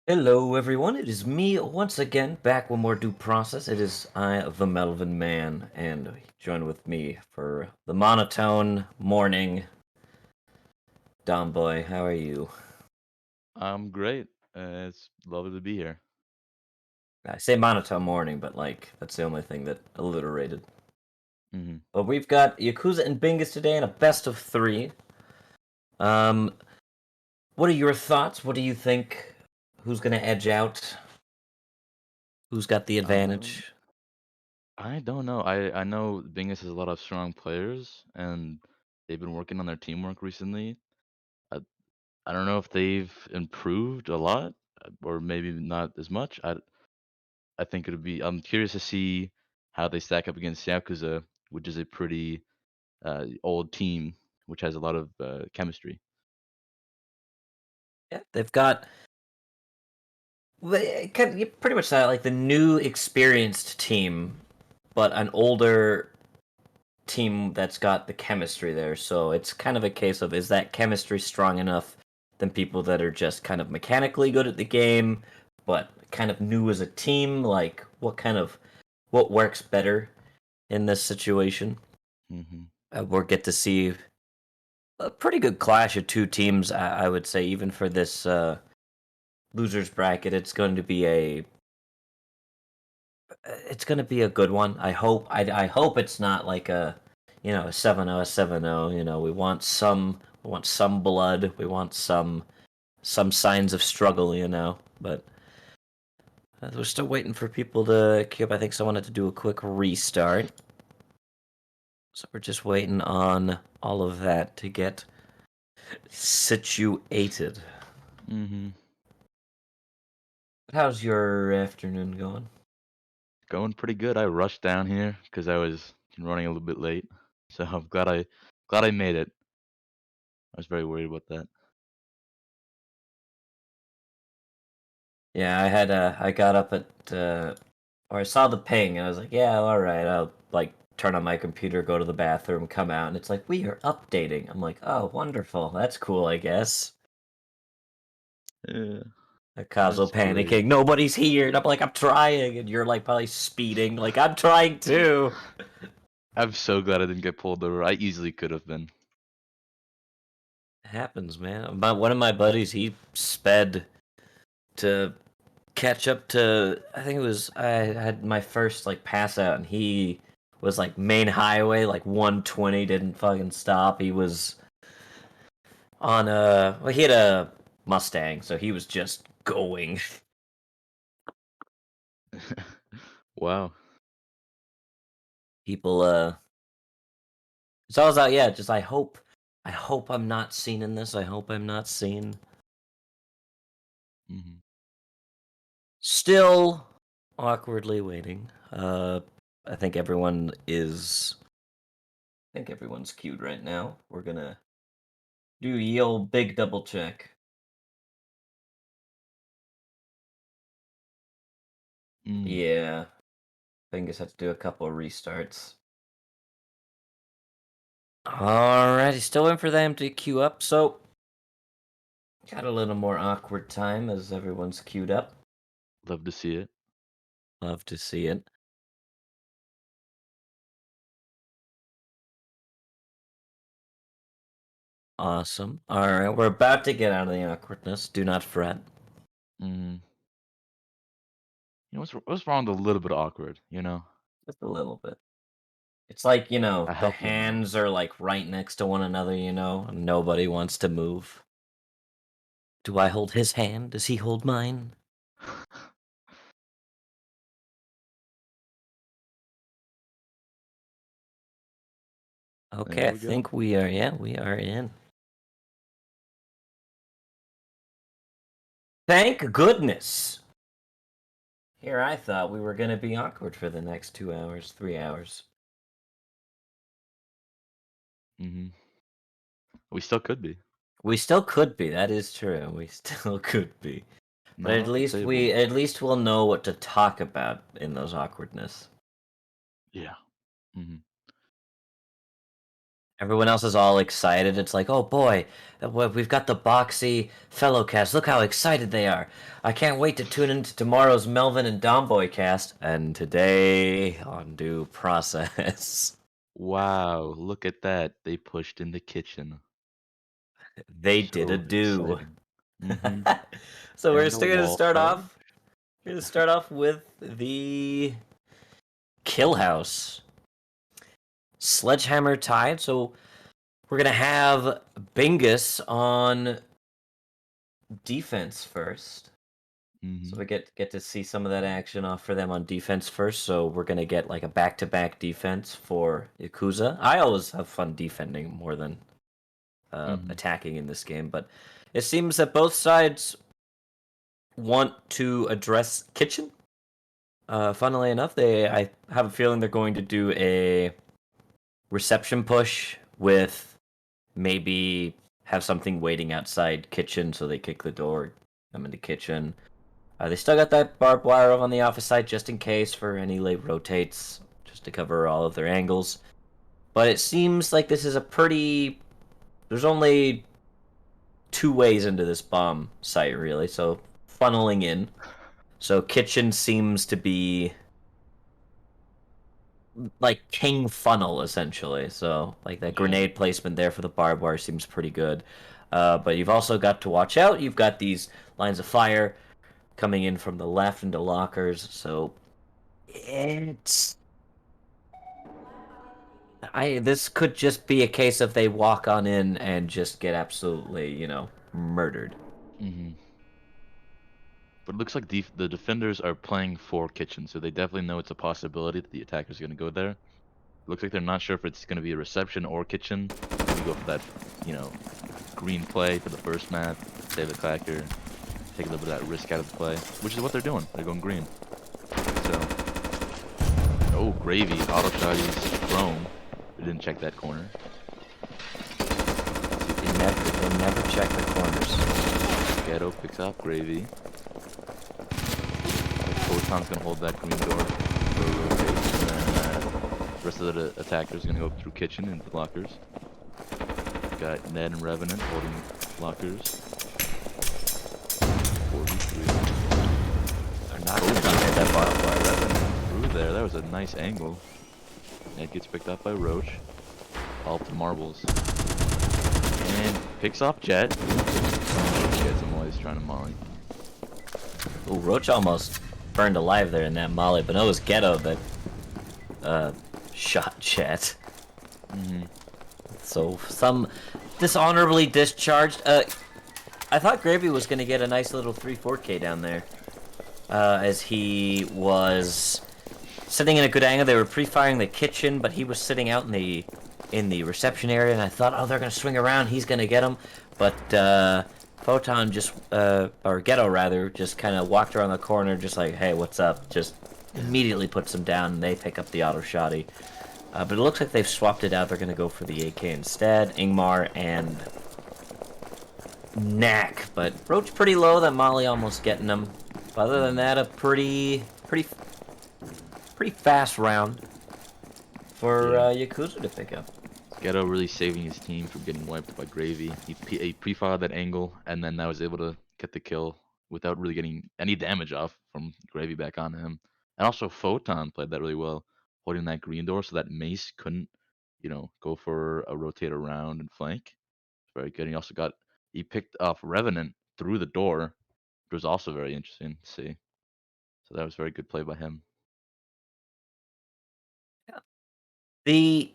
Hello, everyone. It is me once again, back with more due process. It is I, the Melvin Man, and join with me for the monotone morning. Dom boy, how are you? I'm great. It's lovely to be here. I say monotone morning, but like that's the only thing that alliterated. hmm But we've got Yakuza and Bingus today in a best of three. Um, what are your thoughts? What do you think? Who's gonna edge out? Who's got the Um, advantage? I don't know. I know Bingus has a lot of strong players, and they've been working on their teamwork recently. I I don't know if they've improved a lot, or maybe not as much. I think it'll be. I'm curious to see how they stack up against Yakuza, which is a pretty old team, which has a lot of chemistry. Yeah, they've got you pretty much that like the new experienced team, but an older team that's got the chemistry there. So it's kind of a case of is that chemistry strong enough than people that are just kind of mechanically good at the game, but kind of new as a team? Like what works better in this situation? hmm We'll get to see a pretty good clash of two teams. I would say even for this losers bracket, it's going to be a good one. I hope it's not like a 7-0, a 7-0. We want some blood. We want some signs of struggle. But we're still waiting for people to queue up. I think someone had to do a quick restart. So we're just waiting on all of that to get situated. hmm How's your afternoon going? Going pretty good. I rushed down here because I was running a little bit late, so I'm glad I made it. I was very worried about that. Yeah, I got up at or I saw the ping and I was like, yeah, all right, I'll like turn on my computer, go to the bathroom, come out, and it's like we are updating. I'm like, oh, wonderful, that's cool, I guess. Yeah, Kazo that's great. panicking, nobody's here, and I'm like, I'm trying, and you're like probably speeding, like I'm trying too. I'm so glad I didn't get pulled over. I easily could have been. It happens, man. One of my buddies, he sped to catch up to I think it was I had my first like pass out and he was like main highway like 120 didn't fucking stop. He was on a well he had a Mustang so he was just going. Wow. People so I was like yeah just I hope I'm not seen in this. I hope I'm not seen. hmm Still awkwardly waiting. I think everyone's queued right now. We're gonna do ye old big double check. Mm. Yeah. Bingus had to do a couple of restarts. Alrighty, still in for them to queue up, so got a little more awkward time as everyone's queued up. Love to see it. Love to see it. Awesome. Alright, we're about to get out of the awkwardness. Do not fret. Mm. What's wrong with a little bit awkward? Just a little bit. It's like, A the healthy amount. hands are like right next to one another, and nobody wants to move. Do I hold his hand? Does he hold mine? Okay, There I we go. think we are in. Thank goodness! Here I thought we were gonna be awkward for the next 2 hours, 3 hours. hmm We still could be. We still could be, that is true. We still could be. But Not at off the least we table. at least we'll know what to talk about in those awkwardness. Yeah. hmm Everyone else is all excited. It's like, oh boy, we've got the boxy fellow cast. Look how excited they are. I can't wait to tune into tomorrow's Melvin and Domboy cast. And today on Due Process, Wow, look at that. They pushed in the kitchen. they did a So do. exciting. Mm-hmm. So we're And a still gonna wall start charge. off. We're gonna start off with the Kill House Sledgehammer Tide. So we're gonna have Bingus on defense first. So Mm-hmm. we get to see some of that action off for them on defense first. So we're gonna get like a back-to-back defense for Yakuza. I always have fun defending more than Mm-hmm. attacking in this game, but it seems that both sides want to address kitchen. Funnily enough, I have a feeling they're going to do a reception push with maybe have something waiting outside kitchen so they kick the door, come into kitchen. They still got that barbed wire over on the office side just in case for any late rotates, just to cover all of their angles. But it seems like this is a pretty. There's only two ways into this bomb site, really. So funneling in. So kitchen seems to be like king funnel essentially. So like that Yeah. grenade placement there for the barbed wire seems pretty good. But you've also got to watch out. You've got these lines of fire coming in from the left into lockers. So it's I this could just be a case of they walk on in and just get absolutely, murdered. Mm-hmm. But it looks like the defenders are playing for kitchen, so they definitely know it's a possibility that the attacker's going to go there. Looks like they're not sure if it's going to be a reception or kitchen. Maybe go for that, you know, green play for the first map, save the clacker, take a little bit of that risk out of the play, which is what they're doing. They're going green. So, oh, gravy, auto shotties, chrome. They didn't check that corner. They never check the corners. Ghetto picks up gravy. Photon's gonna hold that green door for a rotate, and then the rest of the attackers gonna go through kitchen into lockers. Got Ned and Revenant holding lockers. 43. They're not gonna hit that barbed wire weapon. Through there, that was a nice angle. Ned gets picked up by Roach. All to marbles. And picks off Jet. Gets him while he's trying to molly. Ooh, Roach almost burned alive there in that molly, but no, it was Ghetto that shot Jet. Mm-hmm. So some dishonorably discharged. I thought Gravy was gonna get a nice little 3-4K down there. As he was sitting in a good angle. They were pre-firing the kitchen, but he was sitting out in the reception area, and I thought, oh, they're gonna swing around. He's gonna get him, but Photon just or Ghetto rather just kind of walked around the corner, just like, hey, what's up? Just immediately puts them down, and they pick up the auto shotty. But it looks like they've swapped it out. They're gonna go for the AK instead. Ingmar and Knack, but Roach pretty low. That Molly almost getting him. But other than that, a pretty fast round for Yeah. Yakuza to pick up. Ghetto really saving his team from getting wiped by Gravy. He pre-fired that angle, and then I was able to get the kill without really getting any damage off from Gravy back on him. And also Photon played that really well, holding that green door so that Mace couldn't, go for a rotate around and flank. Very good. And he picked off Revenant through the door, which was also very interesting to see. So that was very good play by him. The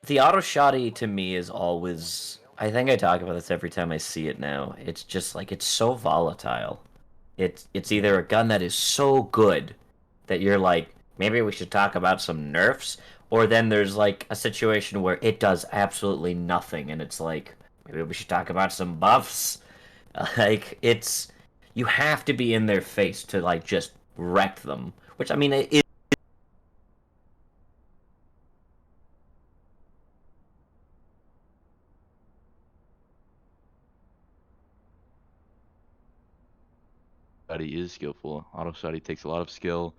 the auto shotty to me is always. I think I talk about this every time I see it now. It's just like it's so volatile. It's either a gun that is so good that you're like, maybe we should talk about some nerfs, or then there's like a situation where it does absolutely nothing, and it's like, maybe we should talk about some buffs. Like it's you have to be in their face to like just wreck them. Which I mean, But he is skillful. Auto shot, he takes a lot of skill.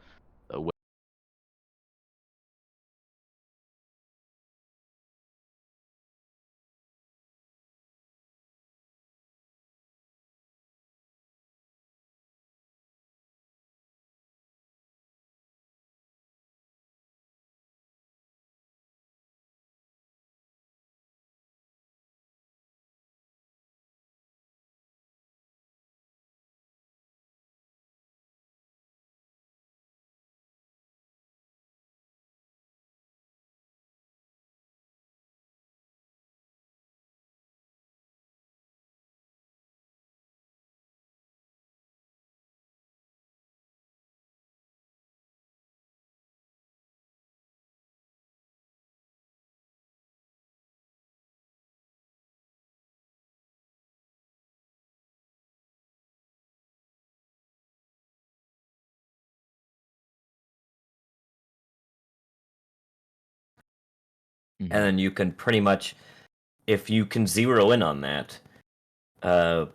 and Mhm. then you can pretty much, if you can zero in on that, uh,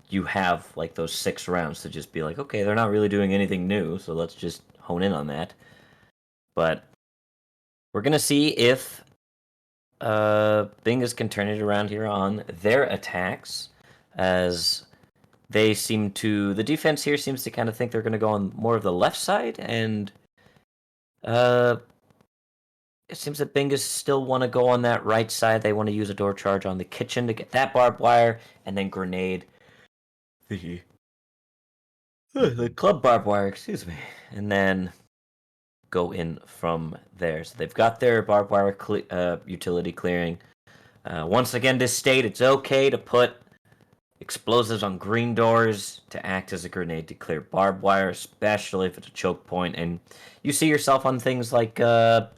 you have like those 6 rounds to just be like, okay, they're not really doing anything new, so let's just hone in on that. But we're gonna see if Bingus can turn it around here on their attacks, as the defense here seems to kind of think they're gonna go on more of the left side, and uh, it seems that Bingus still want to go on that right side. They want to use a door charge on the kitchen to get that barbed wire, and then grenade the the Mhm. club barbed wire, excuse me, and then go in from there. So they've got their barbed wire utility clearing. Once again, this state, it's okay to put explosives on green doors to act as a grenade to clear barbed wire, especially if it's a choke point. And you see yourself on things like uh,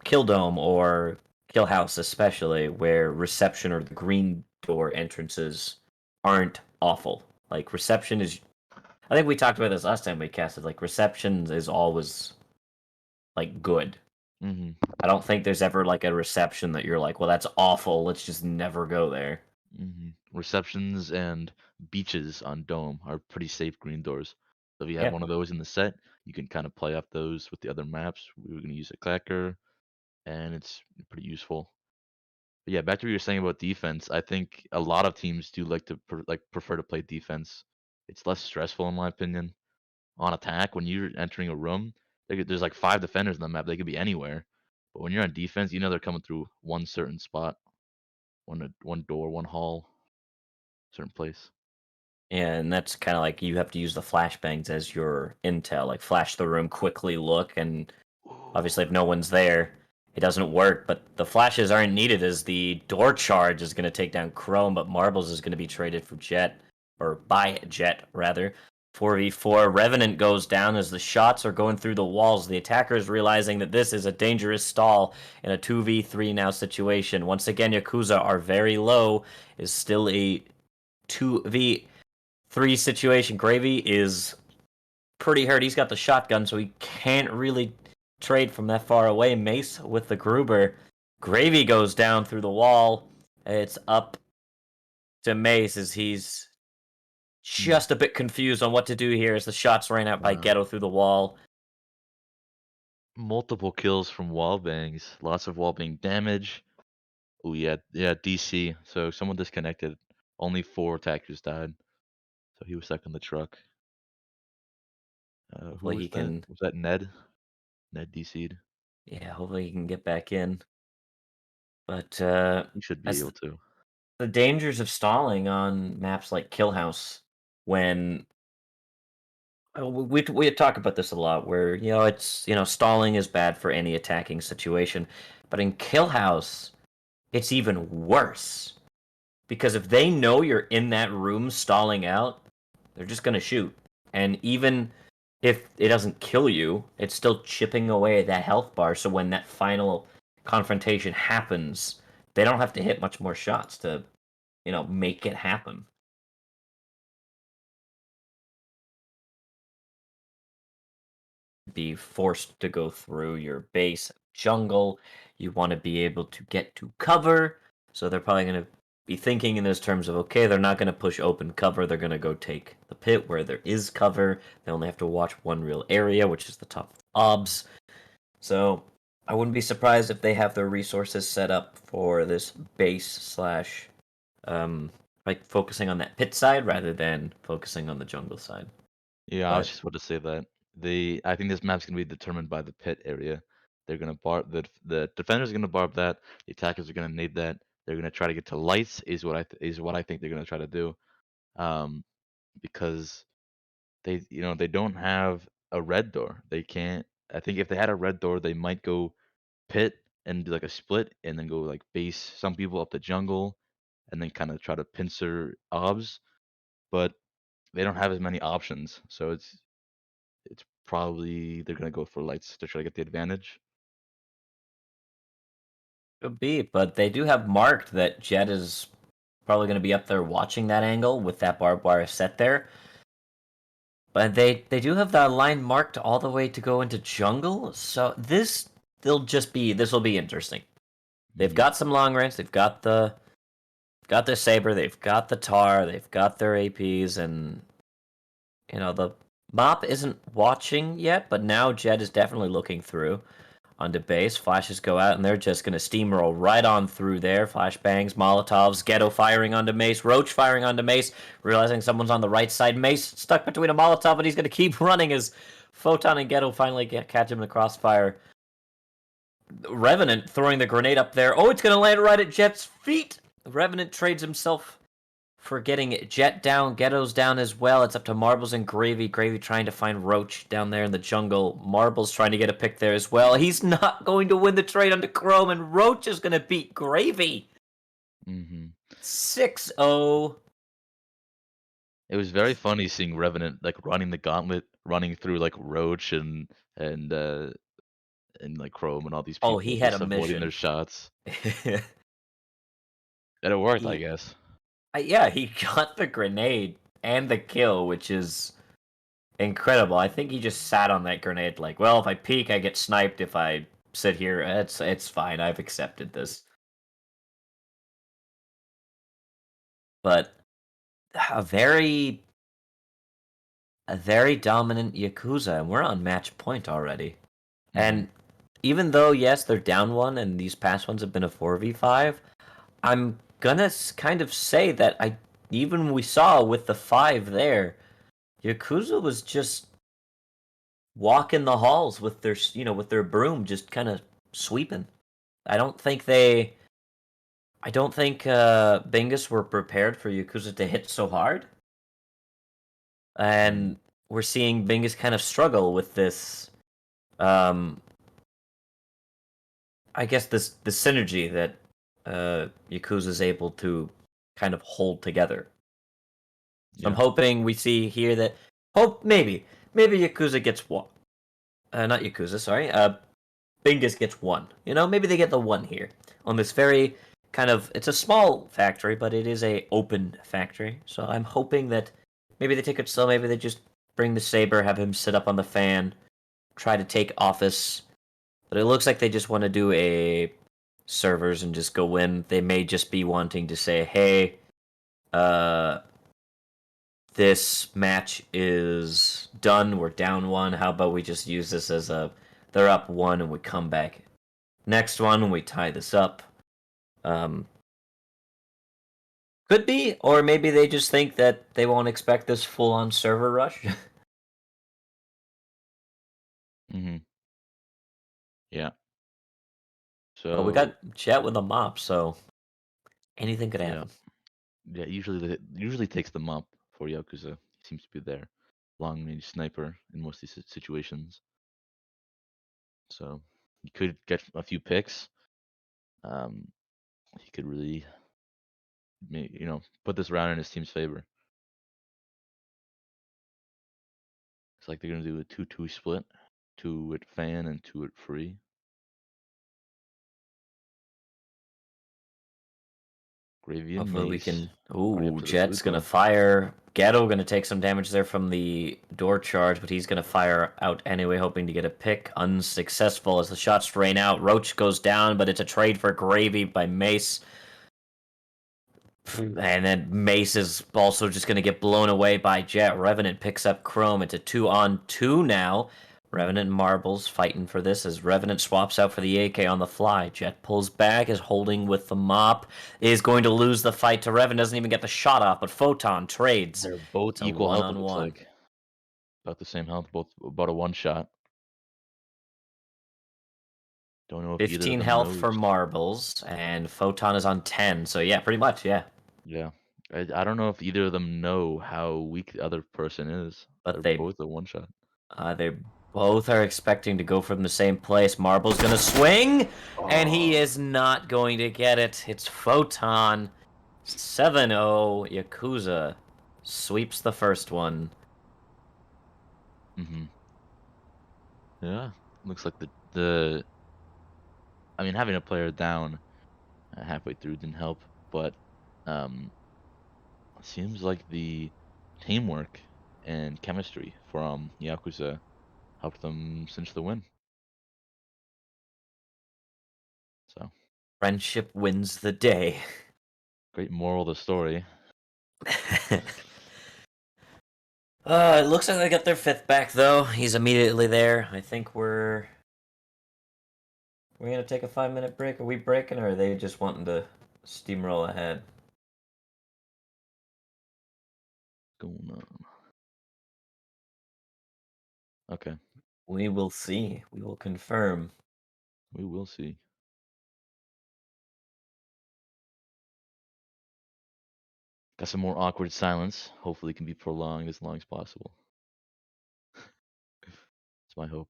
Kill Dome or Kill House, especially, where reception or the green door entrances aren't awful. Like, reception is. I think we talked about this last time we casted. Like, reception is always, like, good. Mhm. I don't think there's ever like a reception that you're like, well, that's awful. Let's just never go there. Mhm. Receptions and beaches on dome are pretty safe green doors. So if you have Yeah. one of those in the set, you can kind of play off those with the other maps. We were going to use a clacker, and it's pretty useful. But yeah, back to what you were saying about defense. I think a lot of teams do like to prefer to play defense. It's less stressful, in my opinion. On attack, when you're entering a room, there's like 5 defenders on the map. They could be anywhere. But when you're on defense, you know they're coming through one certain spot, one door, one hall, certain place. Yeah, and that's kind of like you have to use the flashbangs as your intel, like flash the room, quickly look, and obviously Ooh. if no one's there, it doesn't work. But the flashes aren't needed as the door charge is going to take down Chrome, but Marbles is going to be traded for Jet, or by Jet rather. 4v4 Revenant goes down as the shots are going through the walls. The attacker is realizing that this is a dangerous stall in a 2v3 now situation. Once again, Yakuza are very low. Is still a 2v3 situation. Gravy is pretty hurt. He's got the shotgun, so he can't really trade from that far away. Mace with the Gruber. Gravy goes down through the wall. It's up to Mace as he's Hmm. just a bit confused on what to do here as the shots ran out by Wow. Ghetto through the wall. Multiple kills from wall bangs. Lots of wall bang damage. Oh yeah, yeah, DC. So someone disconnected. Only 4 attackers died. So he was stuck in the truck. Who Hopefully was he that? can, Was that Ned? Ned DC'd. yeah, hopefully he can get back in. But He should be that's able to. the dangers of stalling on maps like Kill House when we talk about this a lot, where it's stalling is bad for any attacking situation, but in Kill House, it's even worse because if they know you're in that room stalling out, they're just gonna shoot, and even if it doesn't kill you, it's still chipping away at that health bar. So when that final confrontation happens, they don't have to hit much more shots to make it happen. Be forced to go through your base jungle. You want to be able to get to cover. So they're probably going to be thinking in those terms of, okay, they're not going to push open cover. They're going to go take the pit where there is cover. They only have to watch one real area, which is the top obs. So I wouldn't be surprised if they have their resources set up for this base slash like focusing on that pit side rather than focusing on the jungle side. Yeah, I was But just about to say that. I think this map's gonna be determined by the pit area. They're gonna bar the defenders are gonna barb that. The attackers are gonna nade that. They're gonna try to get to lights is what I think they're gonna try to do. Um, because they don't have a red door. They can't. I think if they had a red door, they might go pit and do like a split and then go like base some people up the jungle and then kind of try to pincer obs. But they don't have as many options, so it's probably they're gonna go for lights to try to get the advantage. could be, but they do have marked that Jet is probably going to be up there watching that angle with that barbed wire set there. But they do have that line marked all the way to go into jungle. So this they'll just be this will be interesting. They've Mm-hmm. got some long range. They've got their saber. They've got the tar. They've got their APs, and the Mop isn't watching yet, but now Jed is definitely looking through onto base. Flashes go out, and they're just going to steamroll right on through there. Flashbangs, Molotovs, Ghetto firing onto Mace, Roach firing onto Mace, realizing someone's on the right side. Mace stuck between a Molotov, but he's going to keep running as Photon and Ghetto finally catch him in the crossfire. Revenant throwing the grenade up there. Oh, it's going to land right at Jet's feet. Revenant trades himself for getting Jet down. Ghetto's down as well. It's up to Marbles and Gravy. Gravy trying to find Roach down there in the jungle. Marbles trying to get a pick there as well. He's not going to win the trade onto Chrome, and Roach is going to beat Gravy. Mm-hmm. 6-0. It was very funny seeing Revenant like running the gauntlet, running through like Roach and and like Chrome and all these Oh, he people, had a just avoiding their mission. shots. And it worked, I he, guess. yeah, he got the grenade and the kill, which is incredible. I think he just sat on that grenade like, well, if I peek, I get sniped. If I sit here, it's fine. I've accepted this. But a very a very dominant Yakuza, and we're on match point already. Mm-hmm. And even though yes, they're down one, and these past ones have been a 4v5, I'm gonna kind of say that even we saw with the 5 there, Yakuza was just walking the halls with their broom, just kind of sweeping. I don't think they. I don't think Bingus were prepared for Yakuza to hit so hard, Mm-hmm. and we're seeing Bingus kind of struggle with this. Um, I guess the synergy that Yakuza is able to kind of hold together. So I'm Yeah. hoping we see here that maybe Yakuza gets one. Not Yakuza, sorry. Bingus gets one. Maybe they get the one here on this very kind of. It's a small factory, but it is a open factory. So I'm hoping that maybe they take it slow. Maybe they just bring the saber, have him sit up on the fan, try to take office. But it looks like they just want to do a servers and just go in. They may just be wanting to say, hey, uh, this match is done. We're down one. How about we just use this as a they're up one and we come back next one and we tie this up. Um, could be, or maybe they just think that they won't expect this full on server rush. Mm-hmm. Yeah. But we So got Jet with a mop, so anything could yeah. happen. Yeah, usually takes them up for Yakuza. He seems to be there. Long range sniper in most of these situations. So he could get a few picks. Um, he could really, put this round in his team's favor. It's like they're gonna do a 2-2 split, two with fan and two with free. Gravy and Hopefully we Mace can. already up Ooh, to the Jet's gonna Suico. fire. Ghetto gonna take some damage there from the door charge, but he's gonna fire out anyway, hoping to get a pick. Unsuccessful as the shots rain out. Roach goes down, but it's a trade for Gravy by Mace. And then Mace is also just gonna get blown away by Jet. Revenant picks up Chrome. It's a 2-on-2 now. Revenant and Marbles fighting for this as Revenant swaps out for the AK on the fly. Jet pulls back, is holding with the mop, is going to lose the fight to Revenant, doesn't even get the shot off, but Photon trades. They're both It's a equal health, it looks one-on-one. like. About the same health, both about a one shot. Don't know if either of 15 them health for knows. Marbles, and Photon is on 10, so yeah, pretty much, yeah. Yeah. I don't know if either of them know how weak the other person is. But They're they both a one shot. They both are expecting to go from the same place. Marble's gonna swing, and he Oh. is not going to get it. It's Photon. 7-0. Yakuza sweeps the first one. Mm-hmm. Yeah. Looks like the I mean having a player down halfway through didn't help, but um seems like the teamwork and chemistry from Yakuza helped them cinch the win. Friendship wins the day. Great moral of the story. It looks like they got their fifth back though. He's immediately there. I think we're gonna take a 5 minute break. Are we breaking, or are they just wanting to steamroll ahead? Going on. Okay, We will see. We will confirm. we will see. Got some more awkward silence. Hopefully, it can be prolonged as long as possible. That's my hope.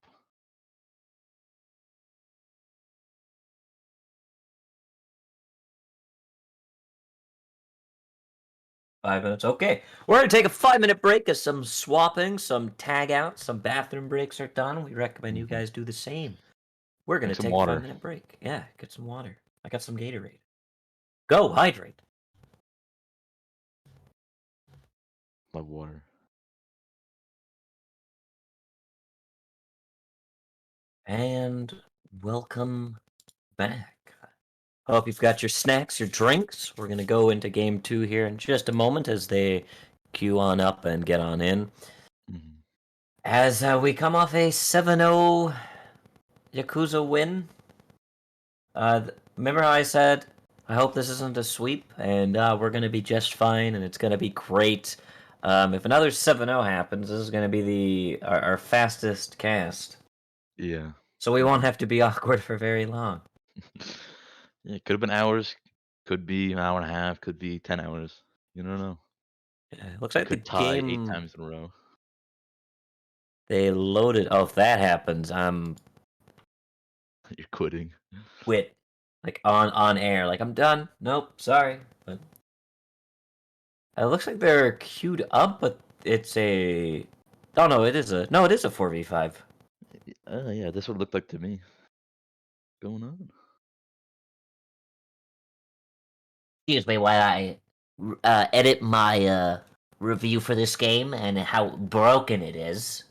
5 minutes. Okay. We're going to take a 5 minute break as some swapping, some tag outs, some bathroom breaks are done. We recommend you guys do the same. We're going Drink to some take a water. 5 minute break. Yeah, get some water. I got some Gatorade. Go, hydrate. Love water. And welcome back. Hope you've got your snacks, your drinks. We're going to go into game 2 here in just a moment as they queue on up and get on in. Mhm. As we come off a 7-0 Yakuza win. Remember how I said, I hope this isn't a sweep, and we're going to be just fine, and it's going to be great. If another 7-0 happens, this is going to be our fastest cast. Yeah. So we won't have to be awkward for very long. Yeah, it could have been hours. Could be an hour and a half. Could be 10 hours. You don't know. Looks We like the could tie 8 game times in a row. they loaded. Oh, if that happens, I'm You're quitting. quit. Like on air. Like I'm done. Nope, sorry. But it looks like they're queued up, but it's a. Oh no, it is a 4v5. Yeah, this would look like to me. Going on. Excuse me while I edit my review for this game and how broken it is.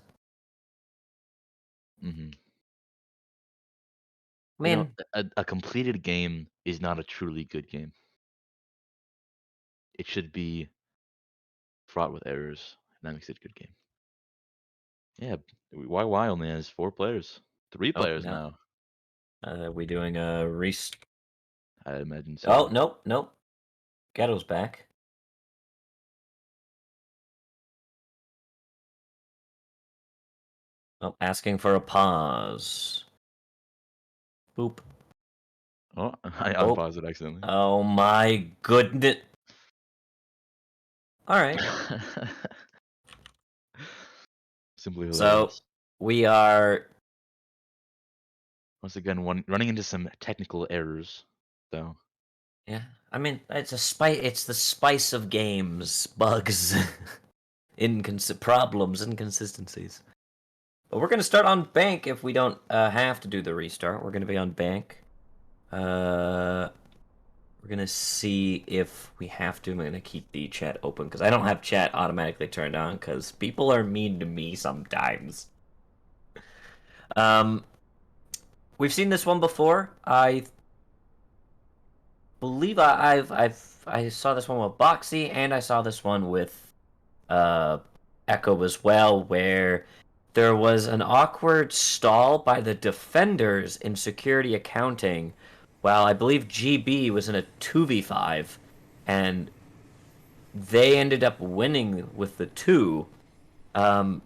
Hmm. I You know, mean, a completed game is not a truly good game. It should be fraught with errors, and that makes it a good game. Yeah, why only has 4 players? 3 oh players no. now. We doing a rest? I imagine Oh so. nope. Ghetto's back. Oh, asking for a pause. Boop. Oh, I Oh, unpaused it accidentally. oh my goodness. All right. Simply So hilarious. we are. Once again, running into some technical errors, though. Yeah. I mean, it's a spice. It's the spice of games. Bugs, problems, inconsistencies. But we're gonna start on bank if we don't have to do the restart. We're gonna be on bank. We're gonna see if we have to. I'm gonna keep the chat open because I don't have chat automatically turned on because people are mean to me sometimes. Um, we've seen this one before. I believe I saw this one with Boxy and I saw this one with uh Echo as well, where there was an awkward stall by the defenders in security accounting, while I believe GB was in a 2v5, and they ended up winning with the 2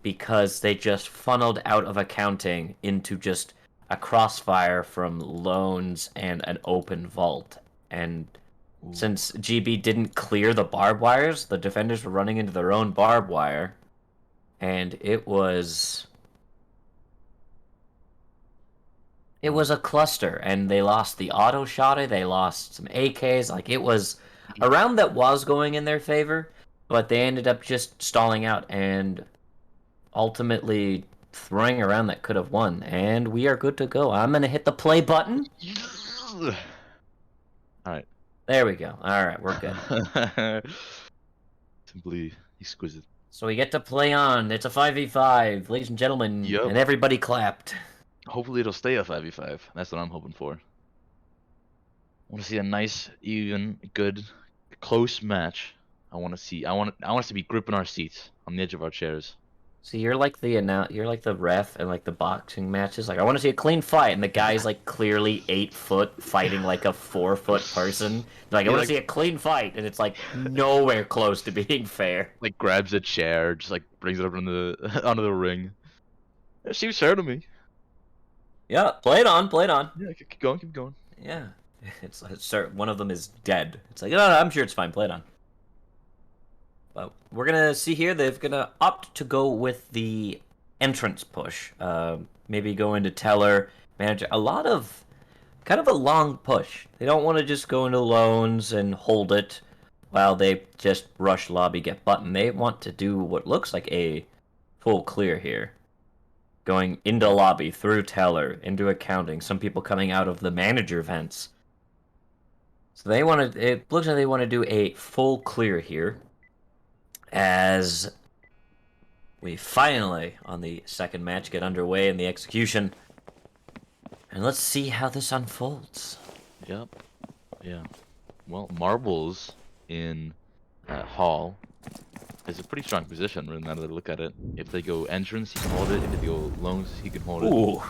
because they just funneled out of accounting into just a crossfire from loans and an open vault. And Ooh. since GB didn't clear the barbed wires, the defenders were running into their own barbed wire, and it was a cluster, and they lost the auto shotter, they lost some AKs. Like, it was a round that was going in their favor, but they ended up just stalling out and ultimately throwing a round that could have won. And we are good to go. I'm gonna hit the play button. All right. There we go. All right, we're good. Simply exquisite. So we get to play on. It's a 5v5, ladies and gentlemen, Yup. and everybody clapped. Hopefully it'll stay a 5v5. That's what I'm hoping for. want to see a nice, even, good, close match. I want us to be gripping our seats on the edge of our chairs. So you're like you're like the ref and like the boxing matches. Like I want to see a clean fight, and the guy's like clearly 8 foot fighting like a 4 foot person. Like I He want to like see a clean fight, and it's like nowhere close to being fair. like grabs a chair, just like brings it up in the onto the ring. It seems fair to me. Yeah, play it on, play it on. Yeah, keep going, keep going. Yeah, one of them is dead. It's like, no, I'm sure it's fine. Play it on. But we're gonna see here they're gonna opt to go with the entrance push. Maybe go into teller manager. A lot of kind of a long push. They don't want to just go into loans and hold it while they just rush lobby get button. They want to do what looks like a full clear here. Going into lobby, through teller, into accounting, some people coming out of the manager vents. So it looks like they want to do a full clear here. As we finally, on the second match, get underway in the execution. And let's see how this unfolds. Yep. Yeah. Well, marbles in Hall is a pretty strong position, really, now that I look at it. If they go entrance, he can hold it. If they go loans, he can hold it. Ooh.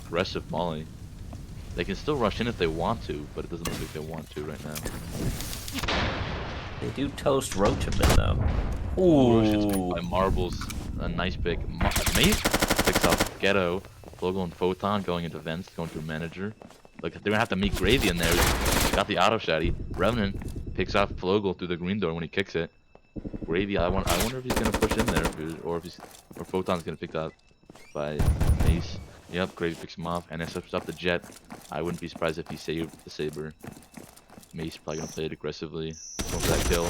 Aggressive Molly. They can still rush in if they want to, but it doesn't look like they want to right now. They do toast Roach a bit, though. Roach gets picked Ooh. by marbles. A nice pick. Mace picks up Ghetto. Logo and Photon going into vents, going through manager. Look, they're gonna have to meet Gravy in there. He's got the auto shotty. Revenant picks off Flogel through the green door when he kicks it. Gravy, I wonder if he's gonna push in there, or Photon's gonna pick up by Mace. Yep, Gravy picks him off, and then steps up the Jet. I wouldn't be surprised if he saved the Saber. Mace probably gonna play it aggressively, going for that kill.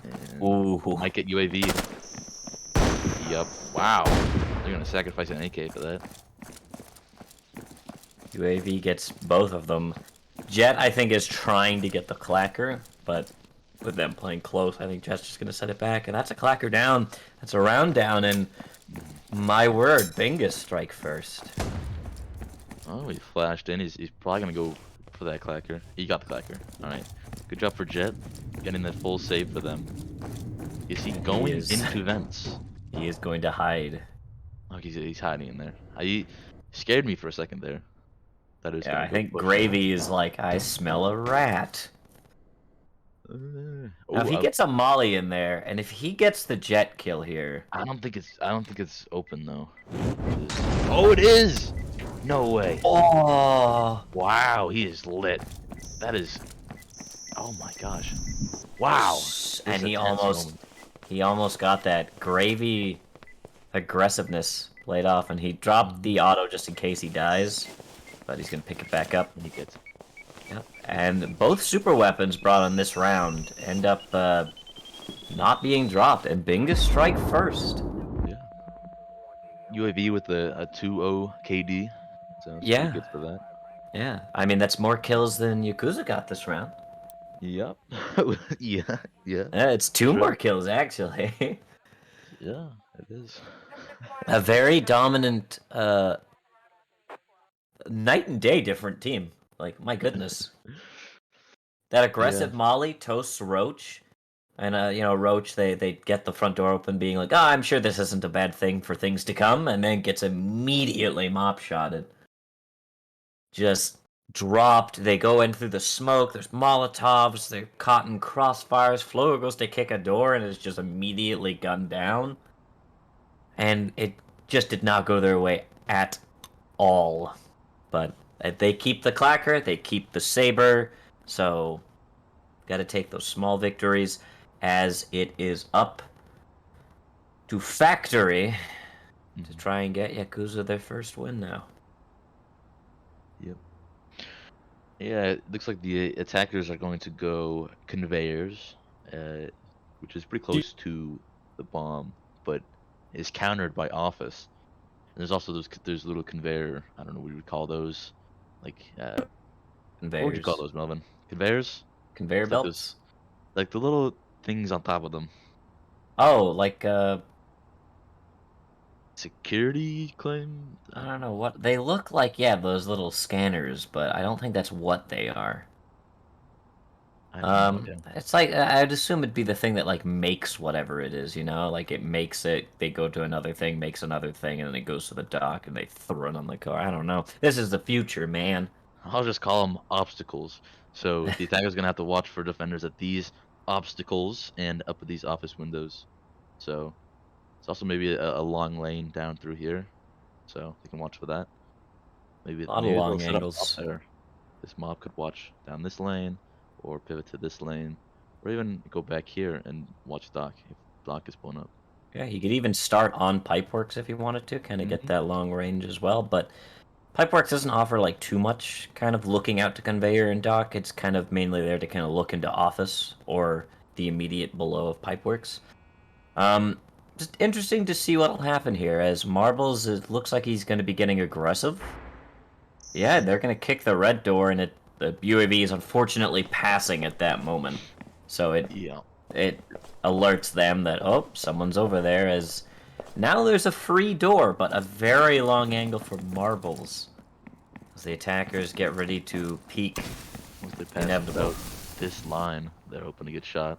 And Ooh. might get UAV. Yep. Wow. They're gonna sacrifice an AK for that. UAV gets both of them. Jet, I think, is trying to get the clacker, but with them playing close, I think Jet's just going to set it back. And that's a clacker down. That's a round down, and my word, Bingus strike first. Oh, he flashed in. He's probably gonna go for that clacker. He got the clacker. Alright. Good job for Jet. Getting that full save for them. Is he going into vents? He is going to hide. Oh, he's hiding in there. He scared me for a second there. That is Yeah, gonna I go think push. Gravy is like, I smell a rat. Now, if he Oh, gets a molly in there, and if he gets the Jet kill here, I don't think it's open though. Oh, it is. No way. oh, Wow, he is lit. That is. Oh my gosh. Wow. and This is a tense moment. he almost got that Gravy aggressiveness played off, and he dropped the auto just in case he dies, but he's gonna pick it back up. And he gets. Yep. And both super weapons brought on this round end up not being dropped, and Bingus strike first. Yeah. UAV with a 2-0 KD. So it's pretty Yeah, good for that. yeah. I mean, that's more kills than Yakuza got this round. Yep. Yeah. Yeah. It's two True. more kills, actually. Yeah, it is. A very dominant, night and day different team. Like, my goodness. That aggressive Yeah. Molly toasts Roach. And, Roach, they get the front door open being like, I'm sure this isn't a bad thing for things to come, and then gets immediately mop-shotted. Just dropped. They go in through the smoke. There's Molotovs. They're caught in crossfires. Flo goes to kick a door and is just immediately gunned down. And it just did not go their way at all. But they keep the clacker. They keep the saber. So, got to take those small victories as it is up to Factory to try and get Yakuza their first win now. Yep. Yeah, it looks like the attackers are going to go conveyors, which is pretty close to the bomb, but is countered by office. And there's also there's little conveyor. I don't know what you would call those. Like, what would you call Conveyors. those, Melvin? Conveyors? Conveyor It's like belts? like the little things on top of them. Oh, like security claim. I don't know what they look like. Yeah, those little scanners, but I don't think that's what they are. I have no idea. It's like I'd assume it'd be the thing that like makes whatever it is, you know, like it makes it. They go to another thing, makes another thing, and then it goes to the dock, and they throw it on the car. I don't know. This is the future, man. I'll just call them obstacles. So the attacker's gonna have to watch for defenders at these obstacles and up at these office windows. So it's also maybe a long lane down through here, so they can watch for that. Maybe A lot of maybe they'll long set up angles. there. This mob could watch down this lane, or pivot to this lane, or even go back here and watch dock if dock is blown up. Yeah, you could even start on Pipeworks if you wanted to, kind of get Mhm. that long range as well. But Pipeworks doesn't offer like too much kind of looking out to conveyor and dock. It's kind of mainly there to kind of look into office or the immediate below of Pipeworks. Um, just interesting to see what'll happen here as Marbles. It looks like he's going to be getting aggressive. Yeah, they're going to kick the red door, and the UAV is unfortunately passing at that moment, so Yeah. it alerts them that oh someone's over there. As now there's a free door, but a very long angle for Marbles. As the attackers get ready to peek. Once they pass Inevitable. about this line, they're hoping to get shot.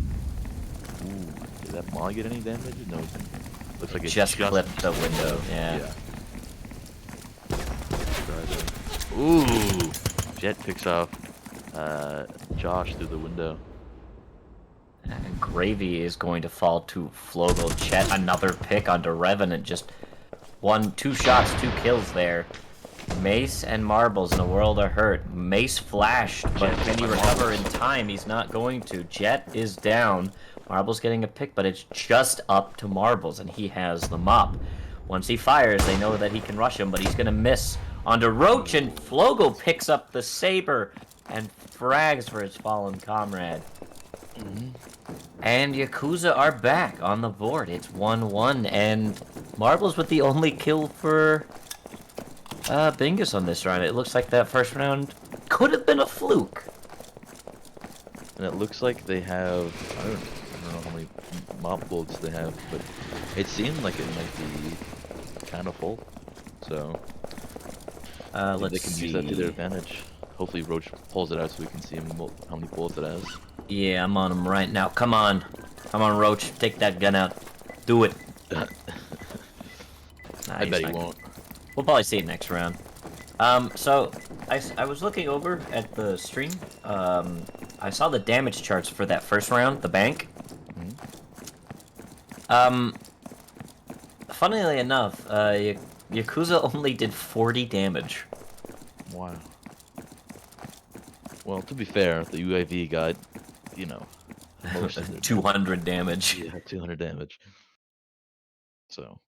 Ooh, did that mod get any damage? No, it didn't. Looks like it Just clipped the window. Yeah. Yeah. Ooh, Jet picks off Josh through the window. And Gravy is going to fall to Flogel. Chet, another pick onto Revenant. Just two shots, 2 kills there. Mace and Marbles in a world of hurt. Mace flashed, but Jet can he by recover in Marbles. time? He's not going to. Jet is down. Marbles getting a pick, but it's just up to Marbles, and he has the mop. Once he fires, they know that he can rush him, but he's going to miss onto Roach, and Flogel picks up the saber and frags for his fallen comrade. And Yakuza are back on the board. It's 1-1, and Marbles with the only kill for Bingus on this round. It looks like that first round could have been a fluke. And it looks like they have, I don't know how many mop bullets they have, but it seemed like it might be kind of full. So I think Let's they can see. use that to their advantage. Hopefully Roach pulls it out so we can see how many bullets it has. Yeah, I'm on him right now. Come on. Come on, Roach. Take that gun out. Do it. Nah, I he's bet he not- won't. We'll probably see it next round. So I was looking over at the stream. I saw the damage charts for that first round, the bank. Funnily enough, Yakuza only did 40 damage. Wow. Well, to be fair, the UAV got, you know, most of it. 200 damage. Yeah, 200 damage. So,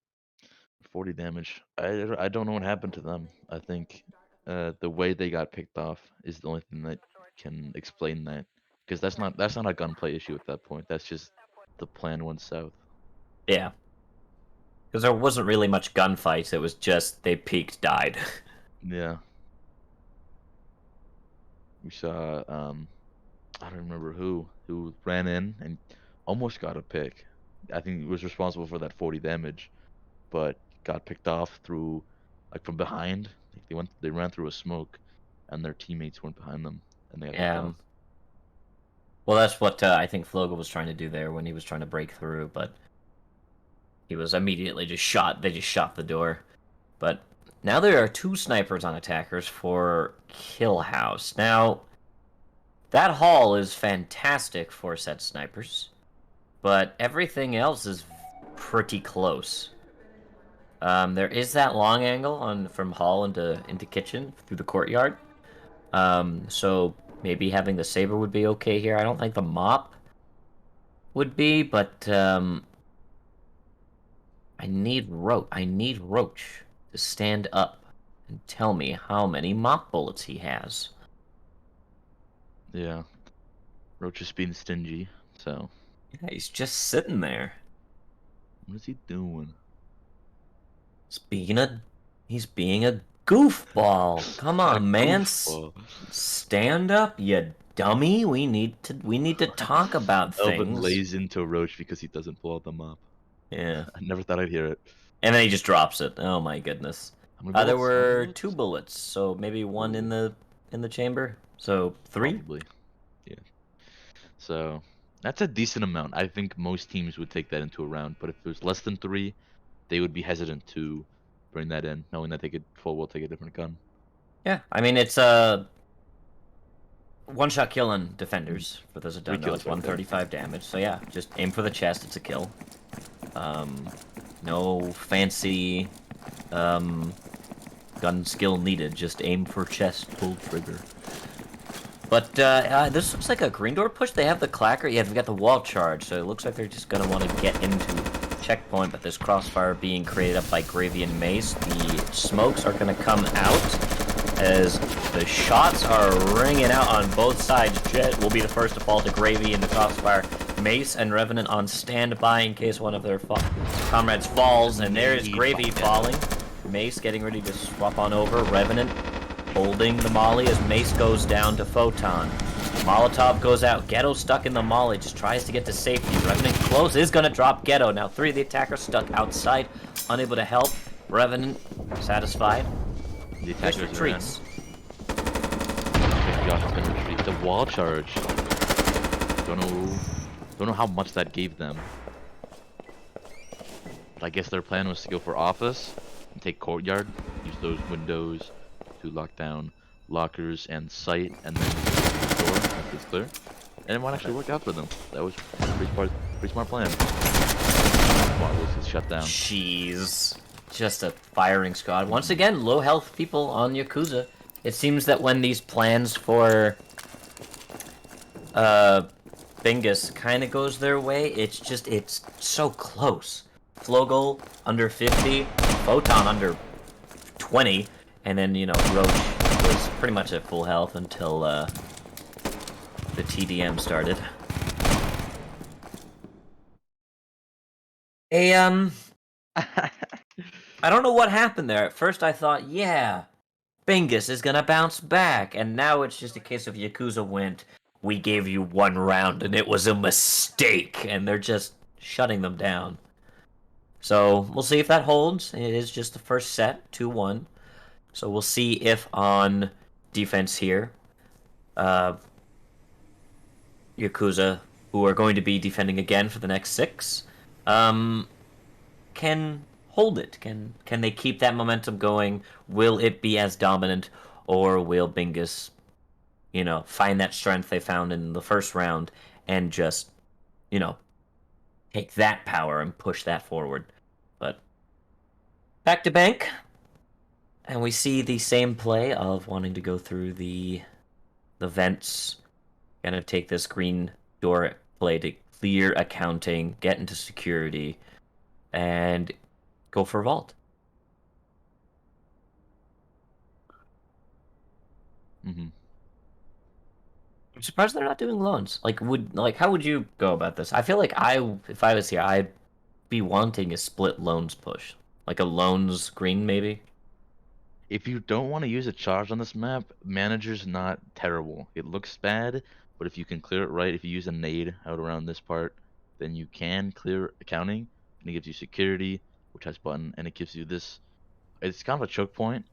40 damage. I don't know what happened to them. I think the way they got picked off is the only thing that can explain that. Because that's not a gunplay issue at that point. That's just the plan went south. Yeah. Because there wasn't really much gunfight. It was just they peeked, died. Yeah. We saw I don't remember who ran in and almost got a pick. I think he was responsible for that 40 damage, but got picked off through like from behind. Like they ran through a smoke, and their teammates went behind them, and they got picked off. Well, that's what I think Flogo was trying to do there when he was trying to break through, but he was immediately just shot. They just shot the door. But now there are 2 snipers on attackers for Kill House. Now, that hall is fantastic for said snipers, but everything else is pretty close. There is that long angle from hall into kitchen through the courtyard. So maybe having the saber would be okay here. I don't think the mop would be, but I need Roach to stand up and tell me how many mop bullets he has. Yeah, Roach is being stingy. So Yeah, he's just sitting there. what is he doing? He's being a goofball. Come on, man. Goofball. Stand up, you dummy. We need to talk about Elvin things. lays into Roach because he doesn't pull out the mop. Yeah. I never thought I'd hear it. And then he just drops it. Oh my goodness. How many There bullets? How many were bullets? 2 bullets, so maybe one in Ooh. the chamber. So 3. Probably. Yeah. So that's a decent amount. I think most teams would take that into a round, but if it was less than 3, they would be hesitant to bring that in, knowing that they could full well take a different gun. Yeah, I mean it's one-shot kill on defenders. For those that 3 don't know, kills it's right there. 135 damage. So yeah, just aim for the chest. It's a kill. No fancy gun skill needed. Just aim for chest, pull trigger. But this looks like a green door push. They have the clacker. Yeah, they've got the wall charge. So it looks like they're just gonna want to get into checkpoint. But there's crossfire being created up by Gravy and Mace. The smokes are gonna come out as the shots are ringing out on both sides. Jet will be the first to fall to Gravy in the crossfire. Mace and Revenant on standby in case one of their comrades falls. And there's Gravy falling. Mace getting ready to swap on over. Revenant holding the molly as Mace goes down to Photon. Molotov goes out. Ghetto stuck in the molly. Just tries to get to safety. Revenant close is going to drop Ghetto. Now 3 of the attackers stuck outside. Unable to help. Revenant satisfied. The attackers retreats. Josh is gonna retreat. The wall charge. Don't know how much that gave them. But I guess their plan was to go for office and take courtyard. Use those windows to lock down lockers and sight, and then the door once it's clear. And it might actually work out for them. That was a pretty smart plan. Marbles is shut down. Jeez. Just a firing squad. Once again, low health people on Yakuza. It seems that when these plans for Bingus kind of goes their way, it's so close. Flogel under 50, Photon under 20, and then, you know, Roach was pretty much at full health until the TDM started. I don't know what happened there. At first I thought, yeah, Bingus is gonna bounce back, and now it's just a case of Yakuza went, we gave you 1 round and it was a mistake, and they're just shutting them down. So we'll see if that holds. It is just the first set, 2-1. So we'll see if on defense here, Yakuza, who are going to be defending again for the next 6, can hold it. Can they keep that momentum going? Will it be as dominant, or will Bingus, you know, find that strength they found in the first round and just, you know, take that power and push that forward? But back to bank, and we see the same play of wanting to go through the vents, gonna take this green door play to clear accounting, get into security, and go for vault. Mm-hmm. I'm surprised they're not doing loans. How would you go about this? I feel like if I was here, I'd be wanting a split loans push, like a loans green maybe. If you don't want to use a charge on this map, manager's not terrible. It looks bad, but if you can clear it right, if you use a nade out around this part, then you can clear accounting, and it gives you security, which has button, and it gives you this. It's kind of a choke point.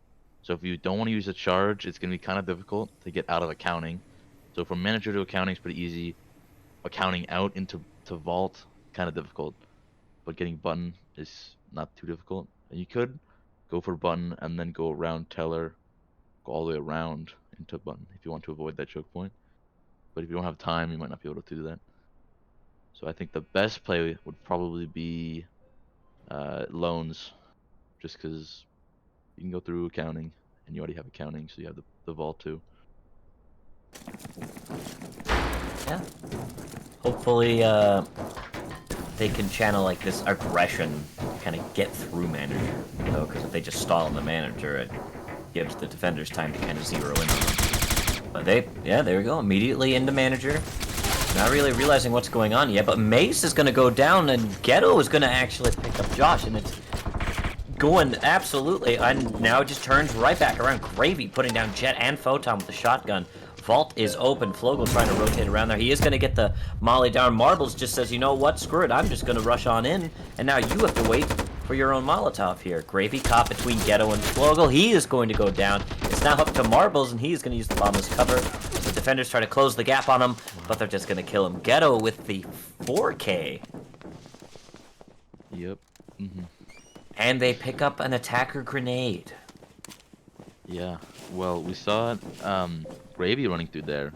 So if you don't want to use a charge, it's going to be kind of difficult to get out of accounting. So from manager to accounting is pretty easy. Accounting out into vault, kind of difficult. But getting button is not too difficult. And you could go for button and then go around teller, go all the way around into button if you want to avoid that choke point. But if you don't have time, you might not be able to do that. So I think the best play would probably be loans, just because you can go through accounting and you already have accounting, so you have the vault too. Yeah. Hopefully, they can channel like this aggression, kind of get through manager. You know, because if they just stall on the manager, it gives the defenders time to kind of zero in. But there we go, immediately into manager. Not really realizing what's going on yet, but Mace is going to go down, and Ghetto is going to actually pick up Josh, and it's going absolutely, and now it just turns right back around. Gravy putting down Jet and Photon with the shotgun. Vault is open. Flogel trying to rotate around there. He is going to get the molly down. Marbles just says, you know what, screw it, I'm just going to rush on in, and now you have to wait for your own Molotov here. Gravy caught between Ghetto and Flogel. He is going to go down. It's now up to Marbles, and he's going to use the bomb as cover. The defenders try to close the gap on him, but they're just going to kill him. Ghetto with the 4K. Yep. And they pick up an attacker grenade. Yeah. Well, we saw Gravy running through there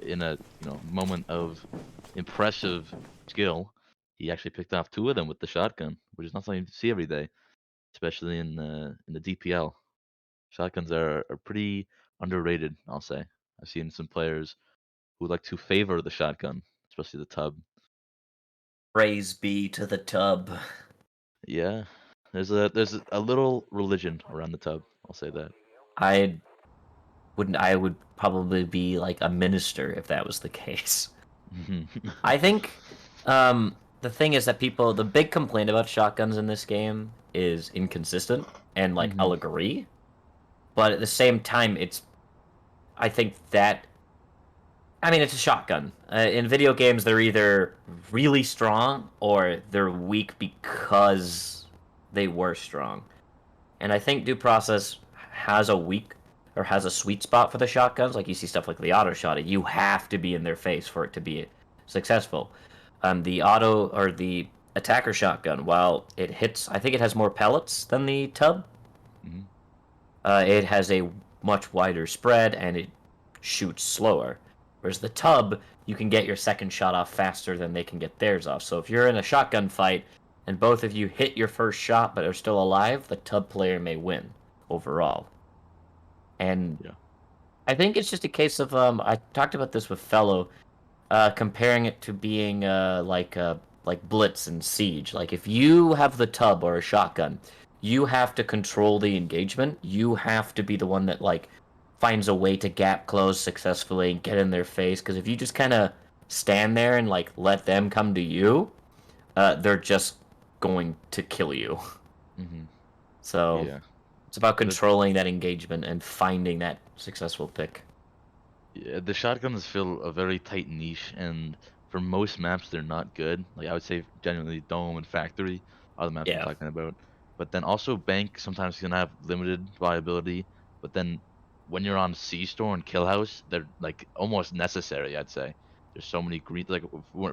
in a moment of impressive skill. He actually picked off 2 of them with the shotgun, which is not something you see every day, especially in the DPL. Shotguns are pretty underrated, I'll say. I've seen some players who like to favor the shotgun, especially the tub. Praise be to the tub. Yeah, there's a little religion around the tub. I'll say that. I would probably be like a minister if that was the case. I think the thing is that the big complaint about shotguns in this game is inconsistent, and like I'll agree, but at the same time, I think that, I mean, it's a shotgun. In video games, they're either really strong or they're weak because they were strong. And I think Due Process has a sweet spot for the shotguns. Like you see stuff like the auto shot, you have to be in their face for it to be successful. The auto or the attacker shotgun, while it hits, I think it has more pellets than the tub. It has a much wider spread and it shoots slower. Whereas the tub, you can get your second shot off faster than they can get theirs off. So if you're in a shotgun fight and both of you hit your first shot but are still alive, the tub player may win overall. And Yeah. I think it's just a case of I talked about this with Fellow, comparing it to being like Blitz and Siege. Like if you have the tub or a shotgun, you have to control the engagement. You have to be the one that like finds a way to gap close successfully and get in their face. Because if you just kind of stand there and like let them come to you, they're just going to kill you. So Yeah. it's about controlling that engagement and finding that successful pick. Yeah, the shotguns fill a very tight niche, and for most maps, they're not good. Like I would say, generally Dome and Factory are the maps I'm Yeah. talking about. But then also Bank sometimes can have limited viability. But then when you're on C Store and Kill House, they're like almost necessary. I'd say there's so many green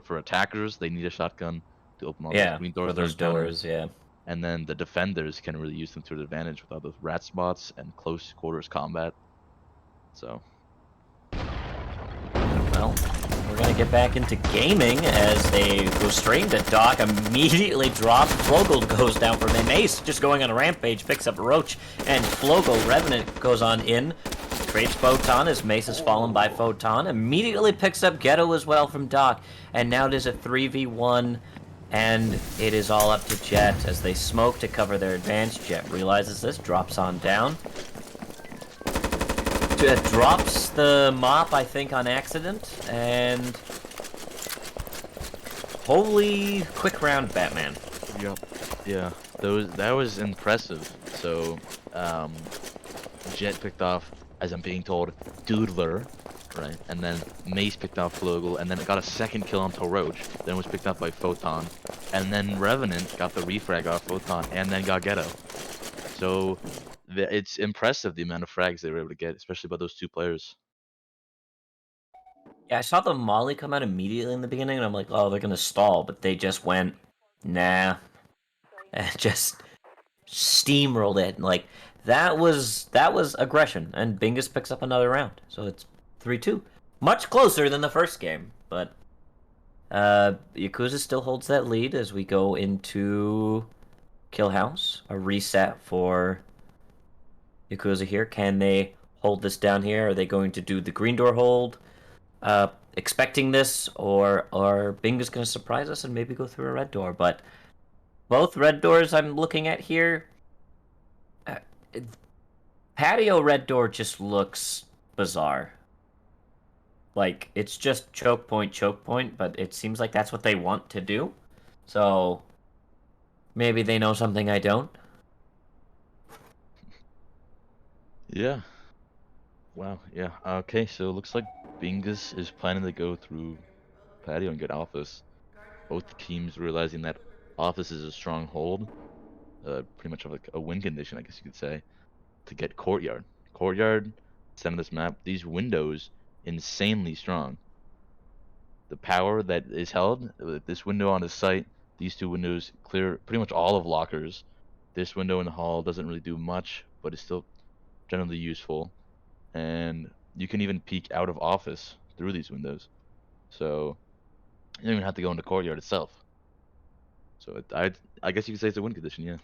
for attackers, they need a shotgun to open all those Yeah, green for doors those during counter. doors, yeah. And then the defenders can really use them to their advantage with all those rat spots and close quarters combat. So. Well, we're gonna get back into gaming as they go straight into Doc, immediately drops. Flogel goes down for him. Ace just going on a rampage, picks up Roach, and Flogel, Revenant goes on in, trades Photon as Mace is fallen by Photon, immediately picks up Ghetto as well from Doc, and now it is a 3v1, and it is all up to Jet as they smoke to cover their advance. Jet realizes this, drops on down. Drops the mop, I think, on accident, and holy quick round, Batman. Yep. Yeah, that was impressive. So, Jet picked off, as I'm being told, Doodler, right? And then Mace picked off Flogel, and then it got a second kill on Roach, then was picked up by Photon, and then Revenant got the refrag off Photon, and then got Ghetto. So, it's impressive the amount of frags they were able to get, especially by those 2 players. Yeah, I saw the Molly come out immediately in the beginning, and I'm like, oh, they're gonna stall, but they just went, nah, and just steamrolled it. Like that was aggression, and Bingus picks up another round, so it's 3-2, much closer than the first game. But Yakuza still holds that lead as we go into Kill House, a reset for Yakuza here. Can they hold this down here? Are they going to do the green door hold? Expecting this, or are Bingus going to surprise us and maybe go through a red door? But both red doors I'm looking at here, patio red door just looks bizarre. Like, it's just choke point, but it seems like that's what they want to do. So, maybe they know something I don't. Yeah. Wow, yeah. Okay, so it looks like Bingus is planning to go through patio and get office. Both teams realizing that office is a strong hold. pretty much of like a win condition, I guess you could say, to get courtyard. Courtyard, center of this map, these windows insanely strong. The power that is held with this window on the site, these two windows clear pretty much all of lockers. This window in the hall doesn't really do much, but it's still generally useful. And you can even peek out of office through these windows. So you don't even have to go into courtyard itself. So I guess you could say it's a win condition, yeah.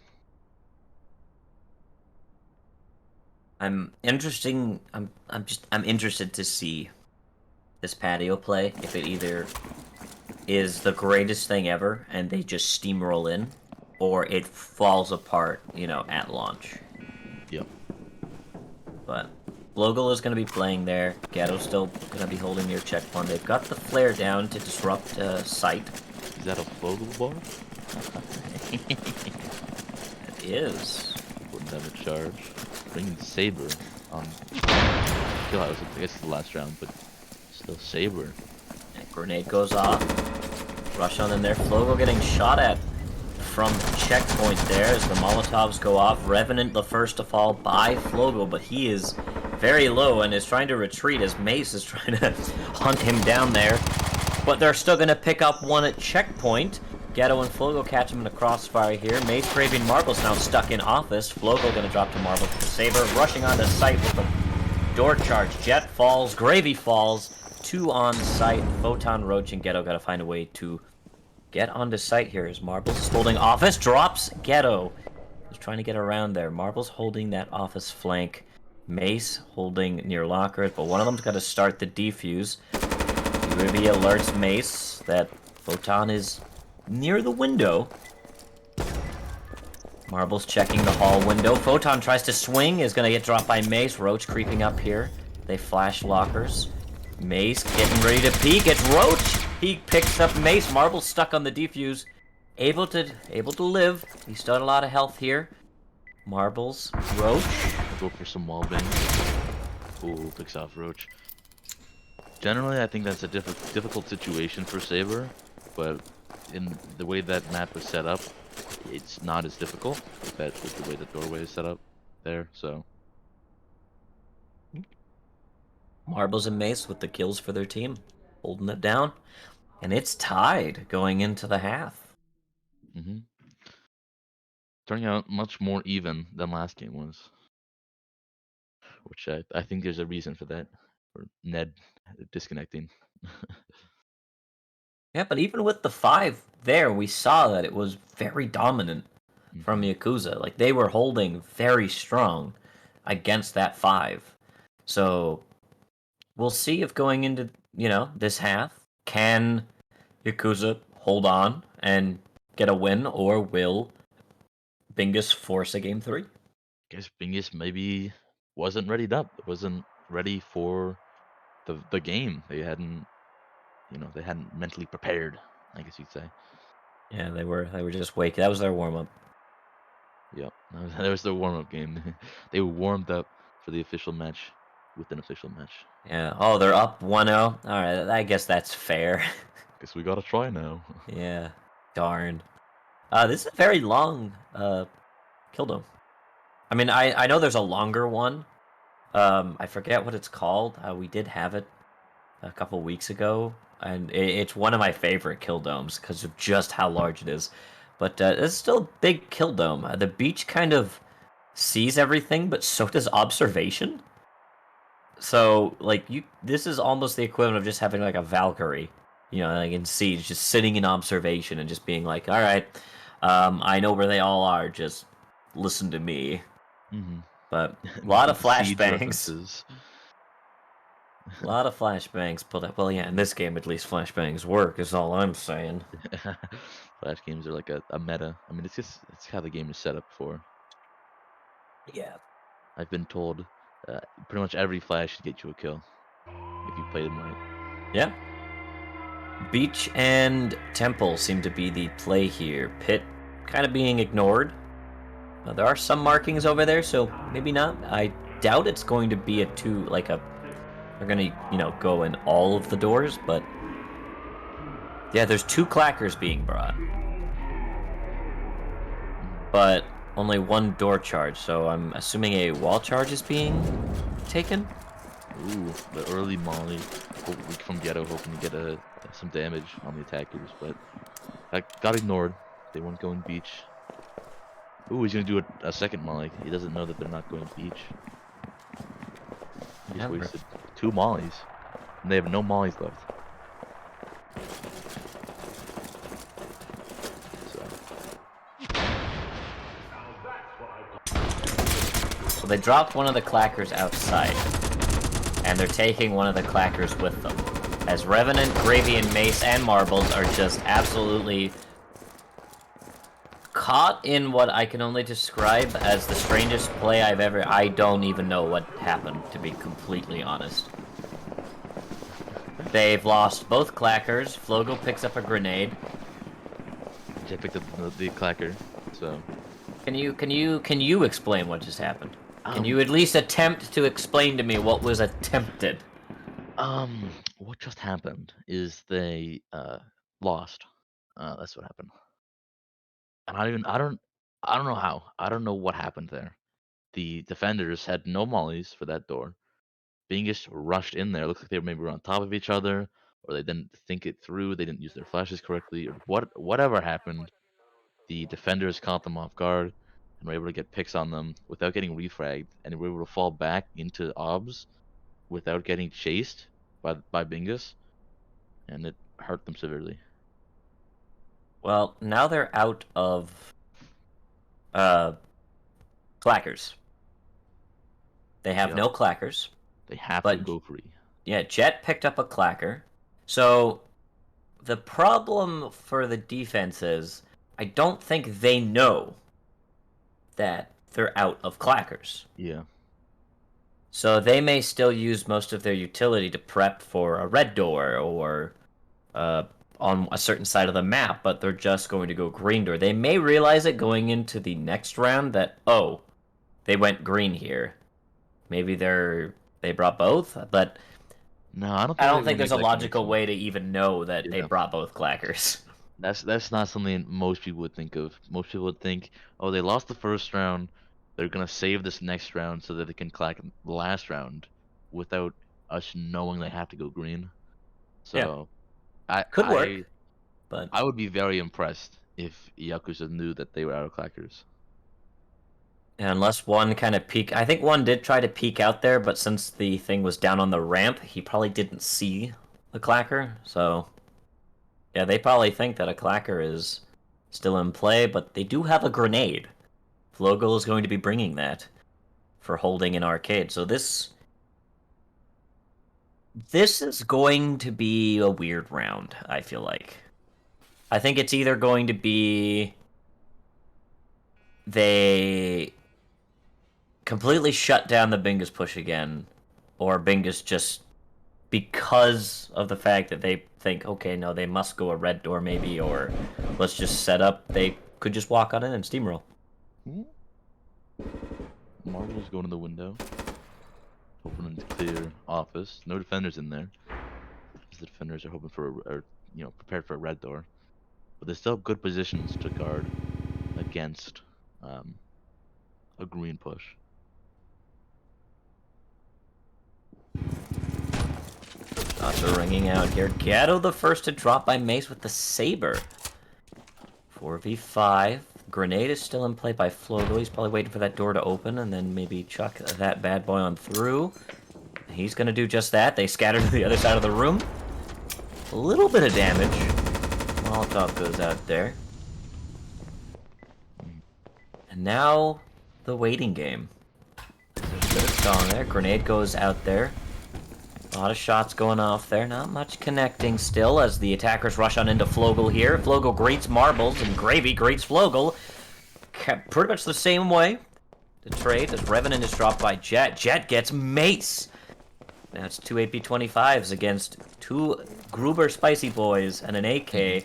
I'm interested to see this patio play, if it either is the greatest thing ever and they just steamroll in, or it falls apart, at launch. Yep. But Flogel is going to be playing there. Ghetto's still going to be holding near checkpoint. They've got the flare down to disrupt sight. Is that a floatable bar? It is. Wouldn't have a charge. Bringing Saber on kill house. I guess it's the last round, but still Saber. And grenade goes off. Rush on in there. Flogel getting shot at from checkpoint there as the Molotovs go off. Revenant the first to fall by Flogel, but he is very low and is trying to retreat as Mace is trying to hunt him down there. But they're still going to pick up one at checkpoint. Ghetto and Flogel catch him in a crossfire here. Mace craving Marbles now stuck in office. Flogel going to drop to Marbles with the Saber. Rushing onto site with the door charge. Jet falls. Gravy falls. 2 on site. Photon, Roach, and Ghetto got to find a way to get onto site here as Marbles is holding office. Drops Ghetto. He's trying to get around there. Marbles holding that office flank. Mace holding near lockers, but one of them's got to start the defuse. Ruby alerts Mace that Photon is near the window. Marbles checking the hall window. Photon tries to swing, is going to get dropped by Mace. Roach creeping up here. They flash lockers. Mace getting ready to peek. It's Roach. He picks up Mace. Marbles stuck on the defuse. Able to live. He still had a lot of health here. Marbles. Roach. Go for some wall bang. Ooh, picks off Roach. Generally, I think that's a difficult situation for Saber, but in the way that map is set up, it's not as difficult with the way the doorway is set up there, so. Marbles and Mace with the kills for their team, holding it down. And it's tied going into the half. Mm-hmm. Turning out much more even than last game was. Which I think there's a reason for that. For Ned disconnecting. Yeah, but even with the 5 there, we saw that it was very dominant from Yakuza. Like, they were holding very strong against that 5. So, we'll see if going into, this half, can Yakuza hold on and get a win, or will Bingus force a game 3? Guess Bingus maybe wasn't readied up. Wasn't ready for the game. They hadn't mentally prepared, I guess you'd say. Yeah, they were just waking. That was their warm-up. Yep, that was the warm-up game. They warmed up for the official match with an official match. Yeah. Oh, they're up 1-0. All right, I guess that's fair. Guess we gotta try now. Yeah. Darn. This is a very long kill dome. I mean, I know there's a longer one. I forget what it's called. We did have it a couple weeks ago, and it's one of my favorite kill domes because of just how large it is. But it's still a big kill dome. The beach kind of sees everything, but so does observation. So, like, this is almost the equivalent of just having, like, a Valkyrie, like in Siege, just sitting in observation and just being like, all right, I know where they all are, just listen to me. Mm-hmm. But a lot of flashbangs. A lot of flashbangs, but, well, yeah, in this game, at least, flashbangs work, is all I'm saying. Flash games are like a meta. I mean, it's how the game is set up for. Yeah. I've been told pretty much every flash should get you a kill if you play them right. Yeah. Beach and Temple seem to be the play here. Pit kind of being ignored. There are some markings over there, so maybe not. I doubt it's going to be they're going to, go in all of the doors, but yeah, there's 2 clackers being brought. But only one door charge, so I'm assuming a wall charge is being taken. Ooh, the early molly from Ghetto, hoping to get some damage on the attackers, but that got ignored. They weren't going beach. Ooh, he's gonna do a second molly. He doesn't know that they're not going beach. He just wasted 2 mollies, and they have no mollies left. So they dropped one of the clackers outside, and they're taking one of the clackers with them. As Revenant, Gravy, and Mace and Marbles are just absolutely caught in what I can only describe as the strangest play I've ever... I don't even know what happened, to be completely honest. They've lost both clackers. Flogo picks up a grenade. Jet picked up the clacker, so... Can you explain what just happened? Can you Um, at least attempt to explain to me what was attempted? what just happened is they lost. That's what happened. And I don't know how. I don't know what happened there. The defenders had no mollies for that door. Bingus rushed in there. Looks like they were maybe on top of each other, or they didn't think it through. They didn't use their flashes correctly, or whatever happened. The defenders caught them off guard and were able to get picks on them without getting refragged, and were able to fall back into obs without getting chased by Bingus, and it hurt them severely. Well, now they're out of clackers. They have Yep. no clackers. They have to But go free. yeah, Jet picked up a clacker. So the problem for the defense is I don't think they know that they're out of clackers. Yeah. So they may still use most of their utility to prep for a red door or on a certain side of the map, but they're just going to go green door. They may realize it going into the next round that, oh, they went green here. Maybe they brought both, but No, I don't I think don't they're think gonna there's make a that logical connection. way to even know that they Yeah. brought both clackers. That's not something most people would think of. Most people would think, oh, they lost the first round, they're gonna save this next round so that they can clack the last round without us knowing they have to go green. Yeah, So I could I work, but I would be very impressed if Yakuza knew that they were out of clackers. unless one kind of peek, I think one did try to peek out there, but since the thing was down on the ramp, he probably didn't see the clacker. So yeah, they probably think that a clacker is still in play, but they do have a grenade. Flogel is going to be bringing that for holding an arcade. So this is going to be a weird round, I feel like. I think it's either going to be they completely shut down the Bingus push again, or Bingus just because of the fact that they think, okay, no, they must go a red door maybe, or let's just set up, they could just walk on in and steamroll. Marvel's going to the window, hoping to clear office. No defenders in there. The defenders are hoping prepared for a red door, but they still have good positions to guard against a green push. Shots are ringing out here. Gatto the first to drop by Mace with the Saber. 4v5. Grenade is still in play by Flogo. He's probably waiting for that door to open and then maybe chuck that bad boy on through. He's going to do just that. They scatter to the other side of the room. A little bit of damage. Molotov goes out there. And now, the waiting game. There's a bit of song there. Grenade goes out there. A lot of shots going off there. Not much connecting still as the attackers rush on into Flogel here. Flogel greets Marbles and Gravy greets Flogel. Pretty much the same way. The trade as Revenant is dropped by Jet. Jet gets Mace. Now it's two AP-25s against two Gruber Spicy Boys and an AK.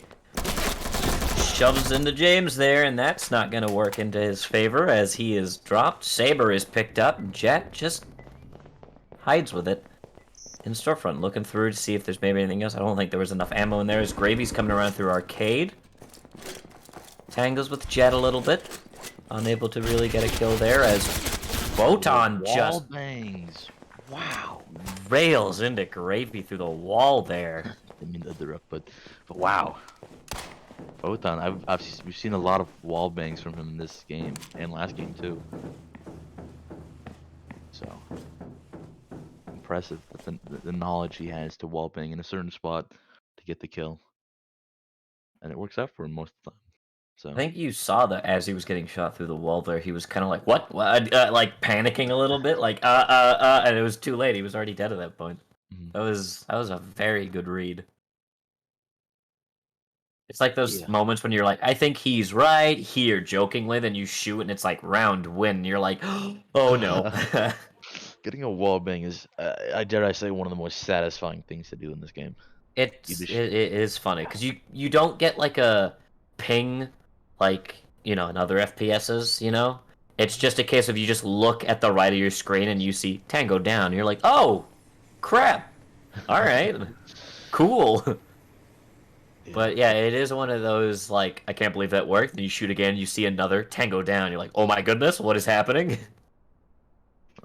Shoves into James there, and that's not going to work into his favor as he is dropped. Saber is picked up. Jet just hides with it in storefront, looking through to see if there's maybe anything else. I don't think there was enough ammo in there as Gravy's coming around through arcade. Tangles with Jet a little bit. unable to really get a kill there as Photon Wall just bangs. Wow. rails into gravy through the wall there. I mean the interrupt, but wow. Photon, we've seen a lot of wall bangs from him in this game and last game too. So impressive that the knowledge he has to wall bang in a certain spot to get the kill, and it works out for him most of the time. So I think you saw that as he was getting shot through the wall there, he was kind of like, what? Like panicking a little bit, like, and it was too late. He was already dead at that point. mhm. That was a very good read. It's like those Yeah. moments when you're like, I think he's right here, jokingly, then you shoot and it's like round win. And you're like, oh no. Getting a wall bang is, I dare I say, one of the most satisfying things to do in this game. You just It is funny because you don't get like a ping like in other FPSs. It's just a case of you just look at the right of your screen and you see Tango down. And you're like, oh crap! All right, cool. But yeah, it is one of those like I can't believe that worked. And you shoot again, you see another Tango down. You're like, oh my goodness, what is happening?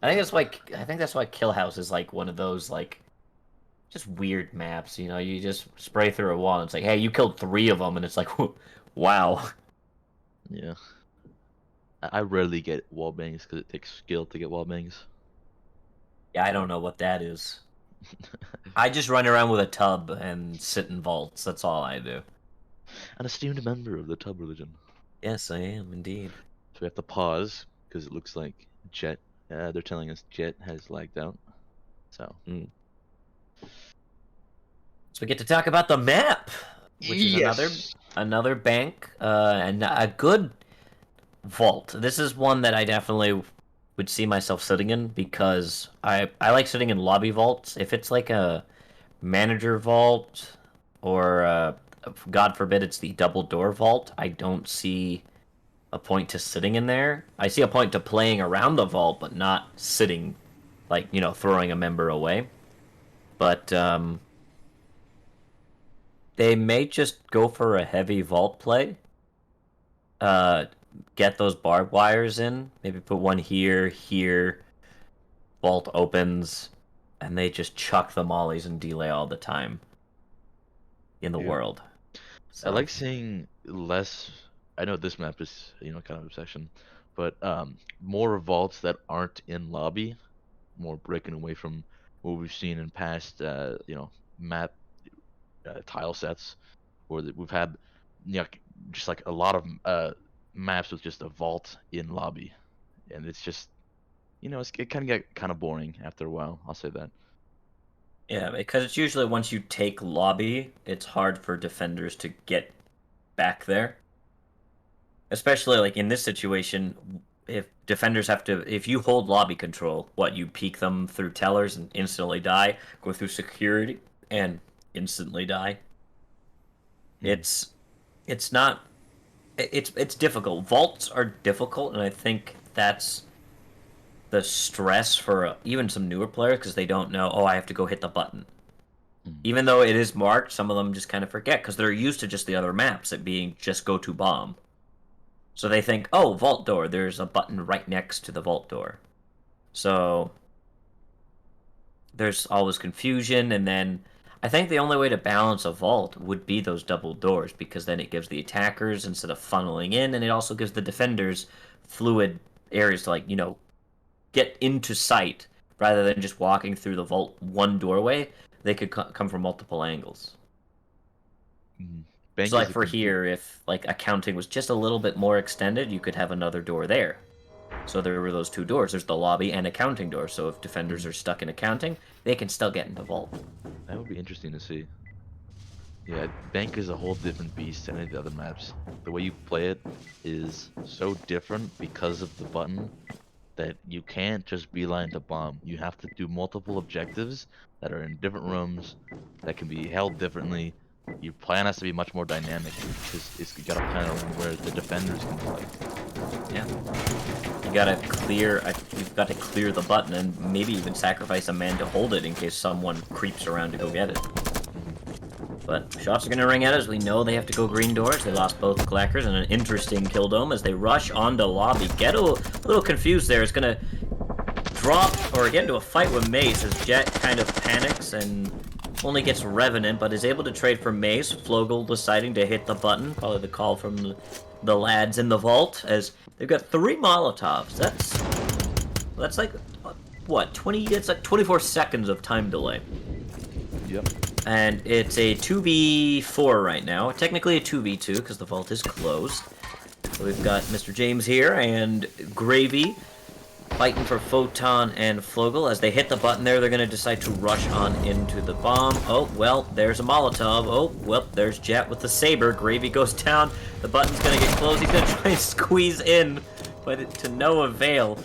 I think that's why Kill House is like one of those like just weird maps. You just spray through a wall and it's like, hey, you killed 3 of them, and it's like, wow. Yeah. I rarely get wall bangs because it takes skill to get wall bangs. Yeah, I don't know what that is. I just run around with a tub and sit in vaults. That's all I do. An esteemed member of the tub religion. Yes, I am indeed. So we have to pause because it looks like Jet. They're telling us Jet has lagged out. So. So we get to talk about the map, which is Yes. another bank, and a good vault. This is one that I definitely would see myself sitting in because I like sitting in lobby vaults. If it's like a manager vault or God forbid it's the double door vault, I don't see a point to sitting in there. I see a point to playing around the vault, but not sitting, like throwing a member away. But they may just go for a heavy vault play. Get those barbed wires in. Maybe put one here, here. Vault opens, and they just chuck the mollies and delay all the time in the Yeah. world. I So like seeing less. I know this map is, kind of obsession, but more vaults that aren't in lobby, more breaking away from what we've seen in past, map tile sets, or that we've had, just like a lot of maps with just a vault in lobby, and it's just, it can get kind of boring after a while. I'll say that. yeah, because it's usually once you take lobby, it's hard for defenders to get back there. Especially like in this situation, if defenders have to, if you hold lobby control, you peek them through tellers and instantly die, go through security and instantly die. It's it's not it's difficult. Vaults are difficult, and I think that's the stress for even some newer players because they don't know. Oh, I have to go hit the button. Even though it is marked, some of them just kind of forget because they're used to just the other maps, it being just go to bomb. So they think, oh, vault door, there's a button right next to the vault door. So there's always confusion, and then I think the only way to balance a vault would be those double doors because then it gives the attackers instead of funneling in, and it also gives the defenders fluid areas to get into sight rather than just walking through the vault one doorway. They could come from multiple angles. Bank So like is a for complete. here, if like accounting was just a little bit more extended, you could have another door there. So there were those 2 doors. There's the lobby and accounting door. So if defenders are stuck in accounting, they can still get into vault. That would be interesting to see. Yeah, Bank is a whole different beast than any of the other maps. The way you play it is so different because of the button that you can't just beeline to bomb. You have to do multiple objectives that are in different rooms that can be held differently. Your plan has to be much more dynamic because you gotta plan around where the defenders can fight. Yeah. You've got to clear the button and maybe even sacrifice a man to hold it in case someone creeps around to go get it. But shots are going to ring out as we know they have to go green doors. They lost both clackers and an interesting kill dome as they rush onto lobby. Ghetto, a little confused there, is going to drop or get into a fight with Mace as Jet kind of panics and only gets Revenant, but is able to trade for Mace. Flogel deciding to hit the button, probably the call from the lads in the vault, as they've got 3 Molotovs. That's like, what, 20, it's like 24 seconds of time delay. Yep. And it's a 2v4 right now. Technically a 2v2 because the vault is closed. So we've got Mr. James here and Gravy fighting for Photon and Flogel. As they hit the button there, they're going to decide to rush on into the bomb. Oh, well, there's a Molotov. Oh, well, there's Jet with the Saber. Gravy goes down. The button's going to get closed. He's going to try and squeeze in, but to no avail.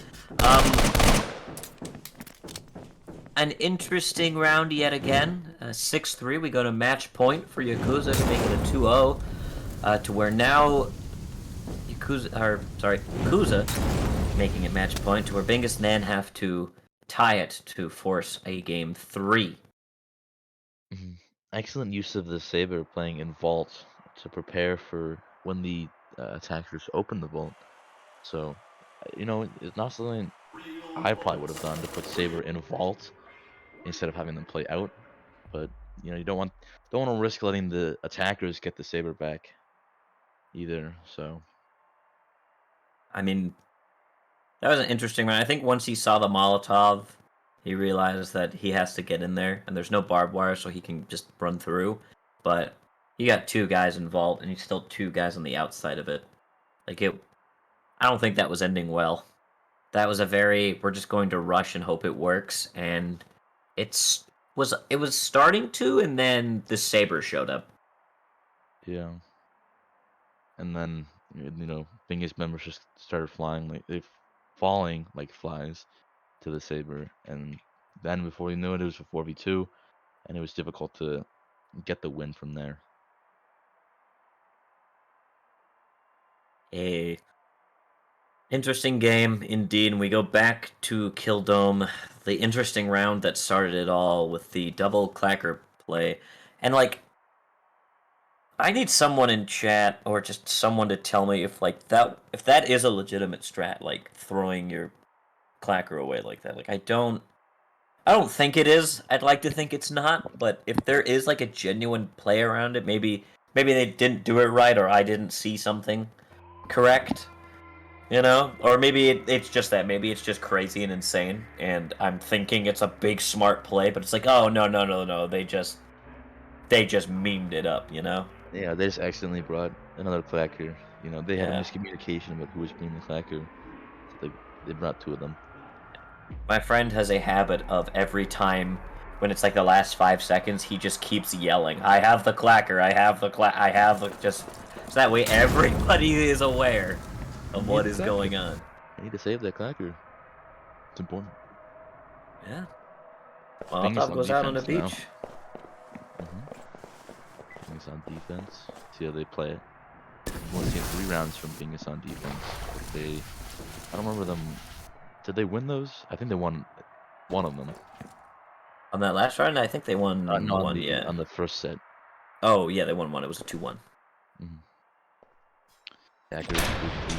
An interesting round yet again. 6-3. We go to match point for Yakuza to make it a 2-0. To where now Yakuza making it match point to where Bingus and Nan have to tie it to force a game 3. Excellent use of the Saber playing in vault to prepare for when the attackers open the vault. So, it's not something I probably would have done to put Saber in vault instead of having them play out. But you don't want to risk letting the attackers get the Saber back either. So I mean, that was an interesting round. I think once he saw the Molotov, he realized that he has to get in there, and there's no barbed wire, so he can just run through. But you got 2 guys involved, and you still 2 guys on the outside of it. I don't think that was ending well. That was we're just going to rush and hope it works, and it was starting to, and then the Saber showed up. yeah, and then Bingus members just started falling like flies to the Saber, and then before you knew it, it was a 4v2, and it was difficult to get the win from there. A interesting game indeed, and we go back to Killdome, the interesting round that started it all with the double clacker play. And I need someone in chat or just someone to tell me if that is a legitimate strat, like throwing your clacker away like that. I don't think it is. I'd like to think it's not, but if there is like a genuine play around it, maybe they didn't do it right or I didn't see something correct. Or maybe it's just that. Maybe it's just crazy and insane, and I'm thinking it's a big smart play, but it's like, oh no, they just memed it up, Yeah, they just accidentally brought another clacker. They had a Yeah. miscommunication about who was being the clacker. So they brought 2 of them. My friend has a habit of every time when it's like the last 5 seconds, he just keeps yelling, "I have the clacker, I have the just," so that way everybody is aware of what is going on. I need to save that clacker. It's important. Yeah. Bingus Molotov on goes out on the defense beach. now. Bingus on defense. See how they play it. We've only seen 3 rounds from Bingus on defense. But I don't remember them. Did they win those? I think they won one of them. On that last round, I think they won No, one, yeah. on the first set. Oh, yeah, they won one. It was a 2-1. Yeah, good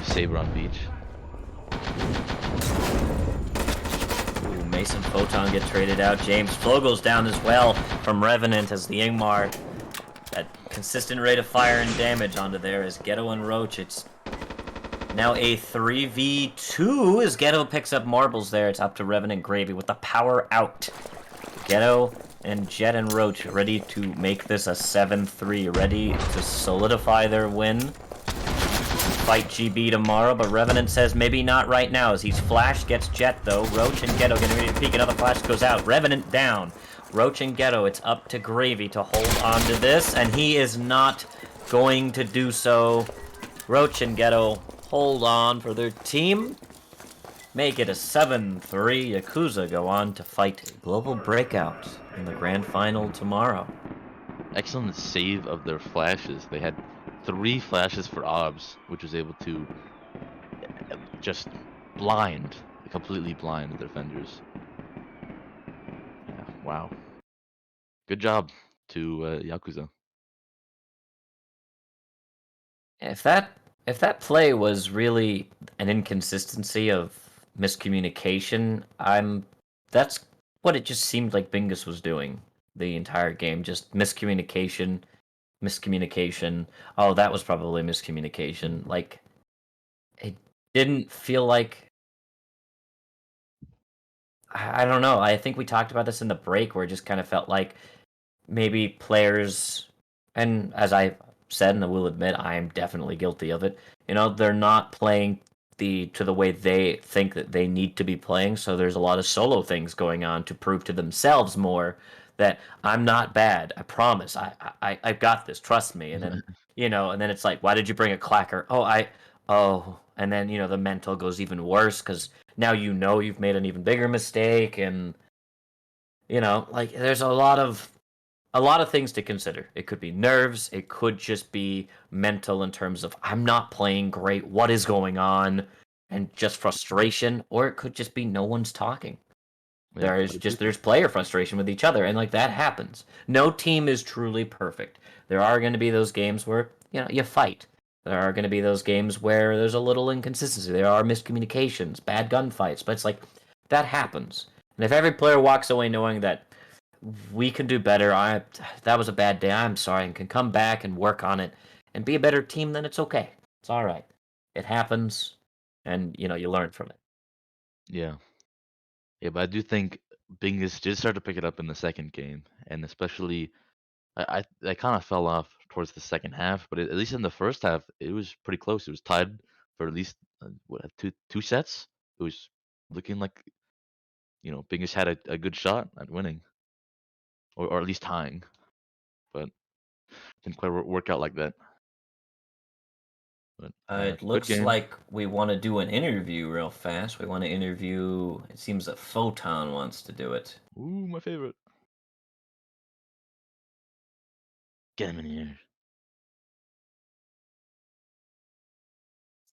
Saber on beach. Ooh, Mason Photon get traded out. James Flogel's down as well from Revenant as the Ingmar. That consistent rate of fire and damage onto there as Ghetto and Roach. It's now a 3v2 as Ghetto picks up marbles there. It's up to Revenant Gravy with the power out. Ghetto and Jet and Roach ready to make this a 7-3. Ready to solidify their win. Fight GB tomorrow, but Revenant says maybe not right now as he's flashed, gets Jet though. Roach and Ghetto getting ready to peek, another flash goes out. Revenant down. Roach and Ghetto, it's up to Gravy to hold on to this, and he is not going to do so. Roach and Ghetto hold on for their team. Make it a 7-3. Yakuza go on to fight Global Breakout in the grand final tomorrow. Excellent save of their flashes. They had 3 flashes for OBS, which was able to just completely blind the defenders. Yeah, wow. Good job to Yakuza. If that play was really an inconsistency of miscommunication, that's what it just seemed like Bingus was doing the entire game. Just miscommunication. Oh, that was probably miscommunication. Like it didn't feel like I don't know. I think we talked about this in the break where it just kind of felt like maybe players, and as I said and I will admit, I am definitely guilty of it. They're not playing to the way they think that they need to be playing. So there's a lot of solo things going on to prove to themselves more that I'm not bad. I promise. I've got this. Trust me. And then and then it's like, why did you bring a clacker? And then the mental goes even worse because now you've made an even bigger mistake, and like there's a lot of things to consider. It could be nerves. It could just be mental in terms of I'm not playing great. What is going on? And just frustration, or it could just be no one's talking. Yeah, There's player frustration with each other, and like that happens. No team is truly perfect. There are going to be those games where you fight. There are going to be those games where there's a little inconsistency. There are miscommunications, bad gunfights, but it's like that happens. And if every player walks away knowing that we can do better. That was a bad day. I'm sorry, and can come back and work on it and be a better team. Then it's okay. It's all right. It happens, and you learn from it. yeah, yeah. But I do think Bingus did start to pick it up in the second game, and especially I kind of fell off towards the second half. But at least in the first half, it was pretty close. It was tied for at least what two sets. It was looking like Bingus had a good shot at winning, or at least tying, but didn't quite work out like that. But It good looks game. like we want to do an interview real fast. We want to interview. It seems that Photon wants to do it. Ooh, my favorite. Get him in here.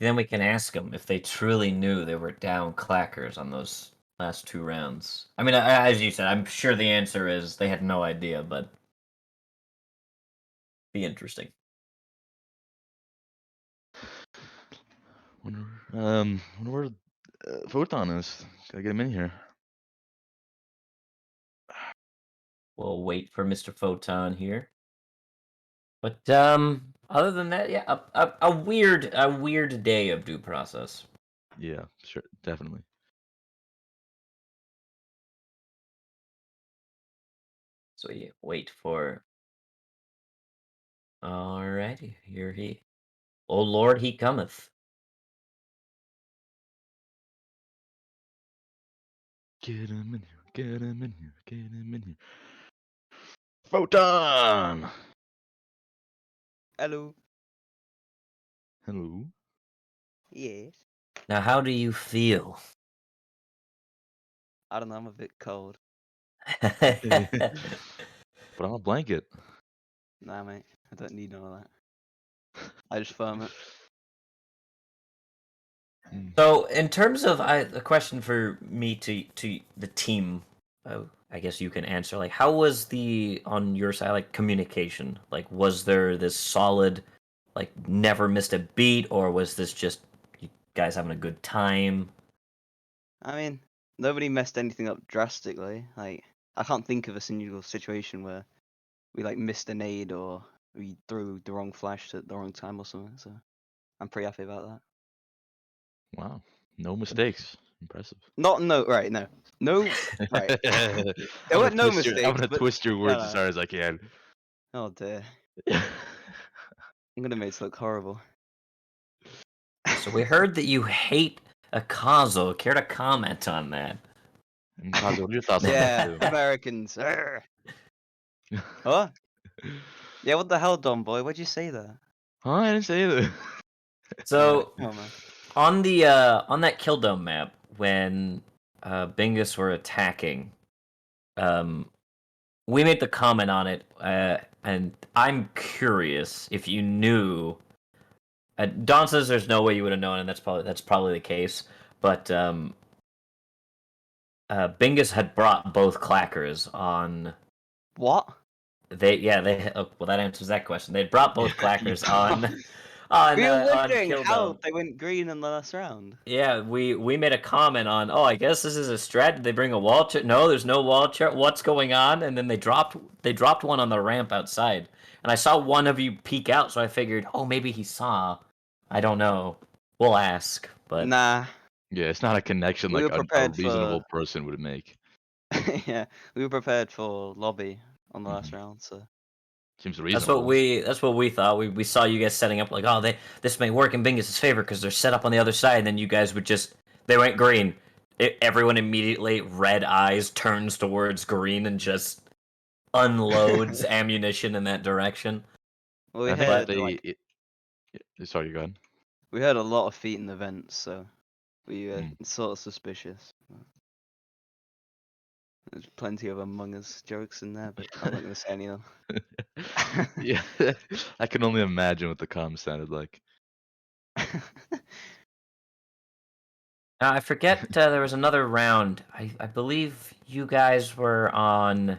Then we can ask them if they truly knew they were down clackers on those last two rounds. I mean, as you said, I'm sure the answer is they had no idea, but be interesting. Wonder where Photon is. Gotta get him in here. We'll wait for Mr. Photon here. But other than that, yeah, a weird day of due process. Yeah, sure, definitely. So yeah, wait for. Alrighty, here he. Oh Lord, he cometh. Get him in here. Get him in here. Get him in here. Photon. Hello. Hello. Yes. Now, how do you feel? I don't know. I'm a bit cold. Put on a blanket. Nah, mate. I don't need none of that. I just firm it. So, in terms of a question for me to the team, I guess you can answer. Like, how was on your side, like communication? Like, was there this solid, like never missed a beat, or was this just you guys having a good time? I mean, nobody messed anything up drastically. Like, I can't think of a single situation where we like missed a nade or we threw the wrong flash at the wrong time or something. So I'm pretty happy about that. Wow. No mistakes. Impressive. No, right, no, right. There weren't no I'm mistakes, gonna but twist your no, words as hard as I can. oh dear, I'm gonna make this look horrible. So we heard that you hate Akazo. Care to comment on that? Kazu, what are your thoughts on Yeah, that too? Americans. Arr. What? Yeah, what the hell, Don boy? Why'd you say that? Huh? I didn't say that. So Come on, man. on that kill dome map when Bingus were attacking, um, we made the comment on it, and I'm curious if you knew. Don says there's no way you would have known, and that's probably the case. But Bingus had brought both clackers on. What? Well, that answers that question. They brought both clackers on on We were on wondering Kill how Dome. they went green in the last round. Yeah, we made a comment on, oh, I guess this is a strat. Did they bring a wall chart? No, there's no wall chart. What's going on? And then they dropped one on the ramp outside. And I saw one of you peek out, so I figured, oh, maybe he saw. I don't know. We'll ask, but Nah, Yeah, it's not a connection we like were a prepared reasonable for. person would make. Yeah, we were prepared for lobby on the last Mhm. round, so. Seems that's what reasonable. we thought. We saw you guys setting up like, oh, this may work in Bingus' favor because they're set up on the other side, and then you guys would just they went green. Everyone immediately red eyes turns towards green and just unloads ammunition in that direction. Well, we I think heard But they. like Sorry, go ahead. we heard a lot of feet in the vents, so we were Mm. sort of suspicious. There's plenty of Among Us jokes in there, but I'm not going to say any of them. Yeah, I can only imagine what the comms sounded like. I forget there was another round. I believe you guys were on.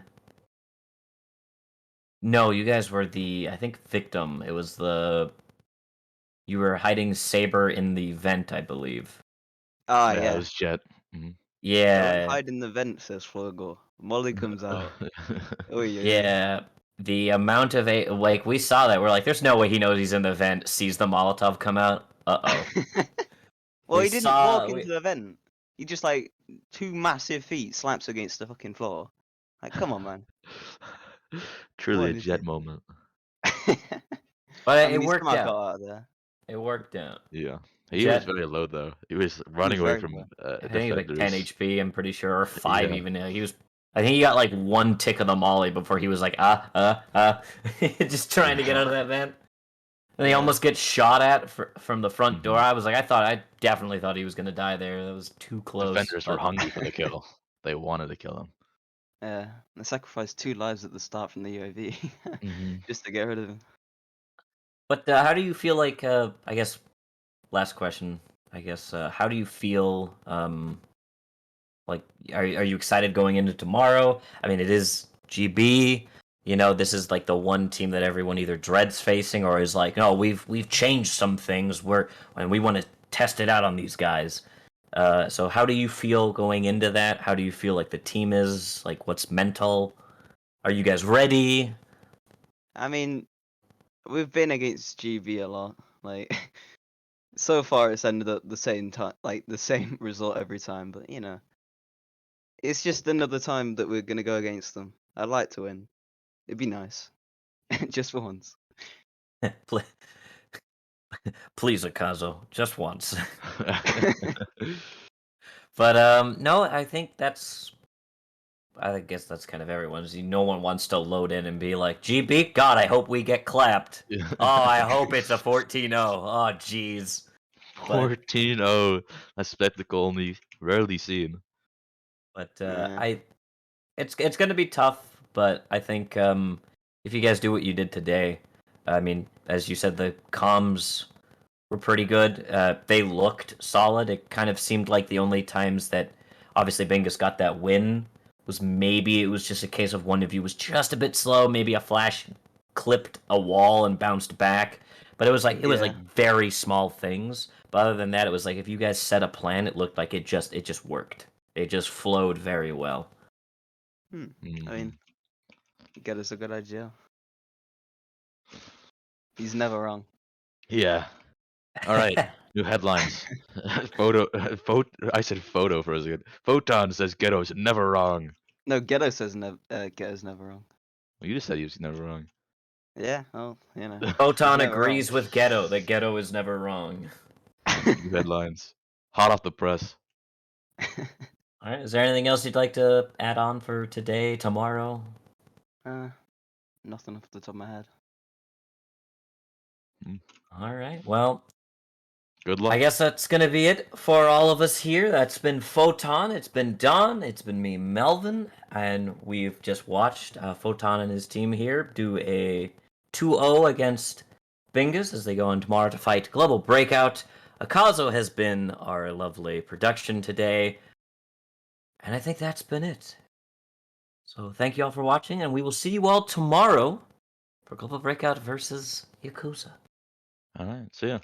No, you guys were the I think victim. It was the you were hiding Saber in the vent, I believe. Ah, Yeah, it yeah. was Jet. Mhm. Don't Yeah, hide in the vent, says Flogo. Molly comes out. Oh, yeah. yeah. The amount of like we saw that we're like, there's no way he knows he's in the vent. Sees the Molotov come out. Uh-oh. Well, We he didn't walk saw. into the vent. He just like two massive feet slaps against the fucking floor. Like, come on, man. Truly What a an Jet idiot. moment. But I it mean, he's come worked out. out of there. It worked out. Yeah, he was Jet, very low though. He was He was running away very from low. I think he was like 10 defenders. HP, I'm pretty sure, or 5 Yeah. even. He was. I think he got like one tick of the molly before he was like, just trying to get out of that vent. And he Yeah. almost gets shot at from the front door. Mhm. I definitely thought he was gonna die there. That was too close. Defenders were But hungry for the kill. They wanted to kill him. Yeah. They sacrificed 2 lives at the start from the UAV Mhm. just to get rid of him. how do you feel like? I guess last question. I guess how do you feel? Like, are you excited going into tomorrow? I mean, it is GB. You know, this is like the one team that everyone either dreads facing or is like, no, we've changed some things. And we want to test it out on these guys. So how do you feel going into that? How do you feel like the team is? Like, what's mental? Are you guys ready? I mean, we've been against GB a lot. Like, so far it's ended up the same time, like the same result every time. But you know, it's just another time that we're gonna go against them. I'd like to win. It'd be nice, just for once. Pl- Please, Akazo, just once. But no, I guess that's kind of everyone's. No one wants to load in and be like, GB, God, I hope we get clapped. Yeah. Oh, I hope it's a 14-0. Oh, jeez. But 14-0. A spectacle only rarely seen. Yeah. it's gonna be tough. But I think if you guys do what you did today, I mean, as you said, the comms were pretty good. They looked solid. It kind of seemed like the only times that obviously Bingus got that win was maybe it was just a case of one of you was just a bit slow. Maybe a flash clipped a wall and bounced back. But it was like Yeah. very small things. But other than that, it was like if you guys set a plan, it looked like it just worked. It just flowed very well. I Mhm. mean, get us a good idea. He's never wrong. Yeah. All right. New headlines. I said photo for a second. Photon says Ghetto's never wrong. No, Ghetto says Ghetto's never wrong. Well, you just said he was never wrong. Yeah, well, you know, he's Photon never wrong. agrees with Ghetto that Ghetto is never wrong. New headlines. Hot off the press. All right. Is there anything else you'd like to add on for today, tomorrow? Nothing off the top of my head. All right. Well, Good luck. I guess that's going to be it for all of us here. That's been Photon. It's been Don. It's been me, Melvin. And we've just watched Photon and his team here do a 2-0 against Bingus as they go on tomorrow to fight Global Breakout. Akazo has been our lovely production today. And I think that's been it. So thank you all for watching, and we will see you all tomorrow for Global Breakout versus Yakuza. All right. See ya.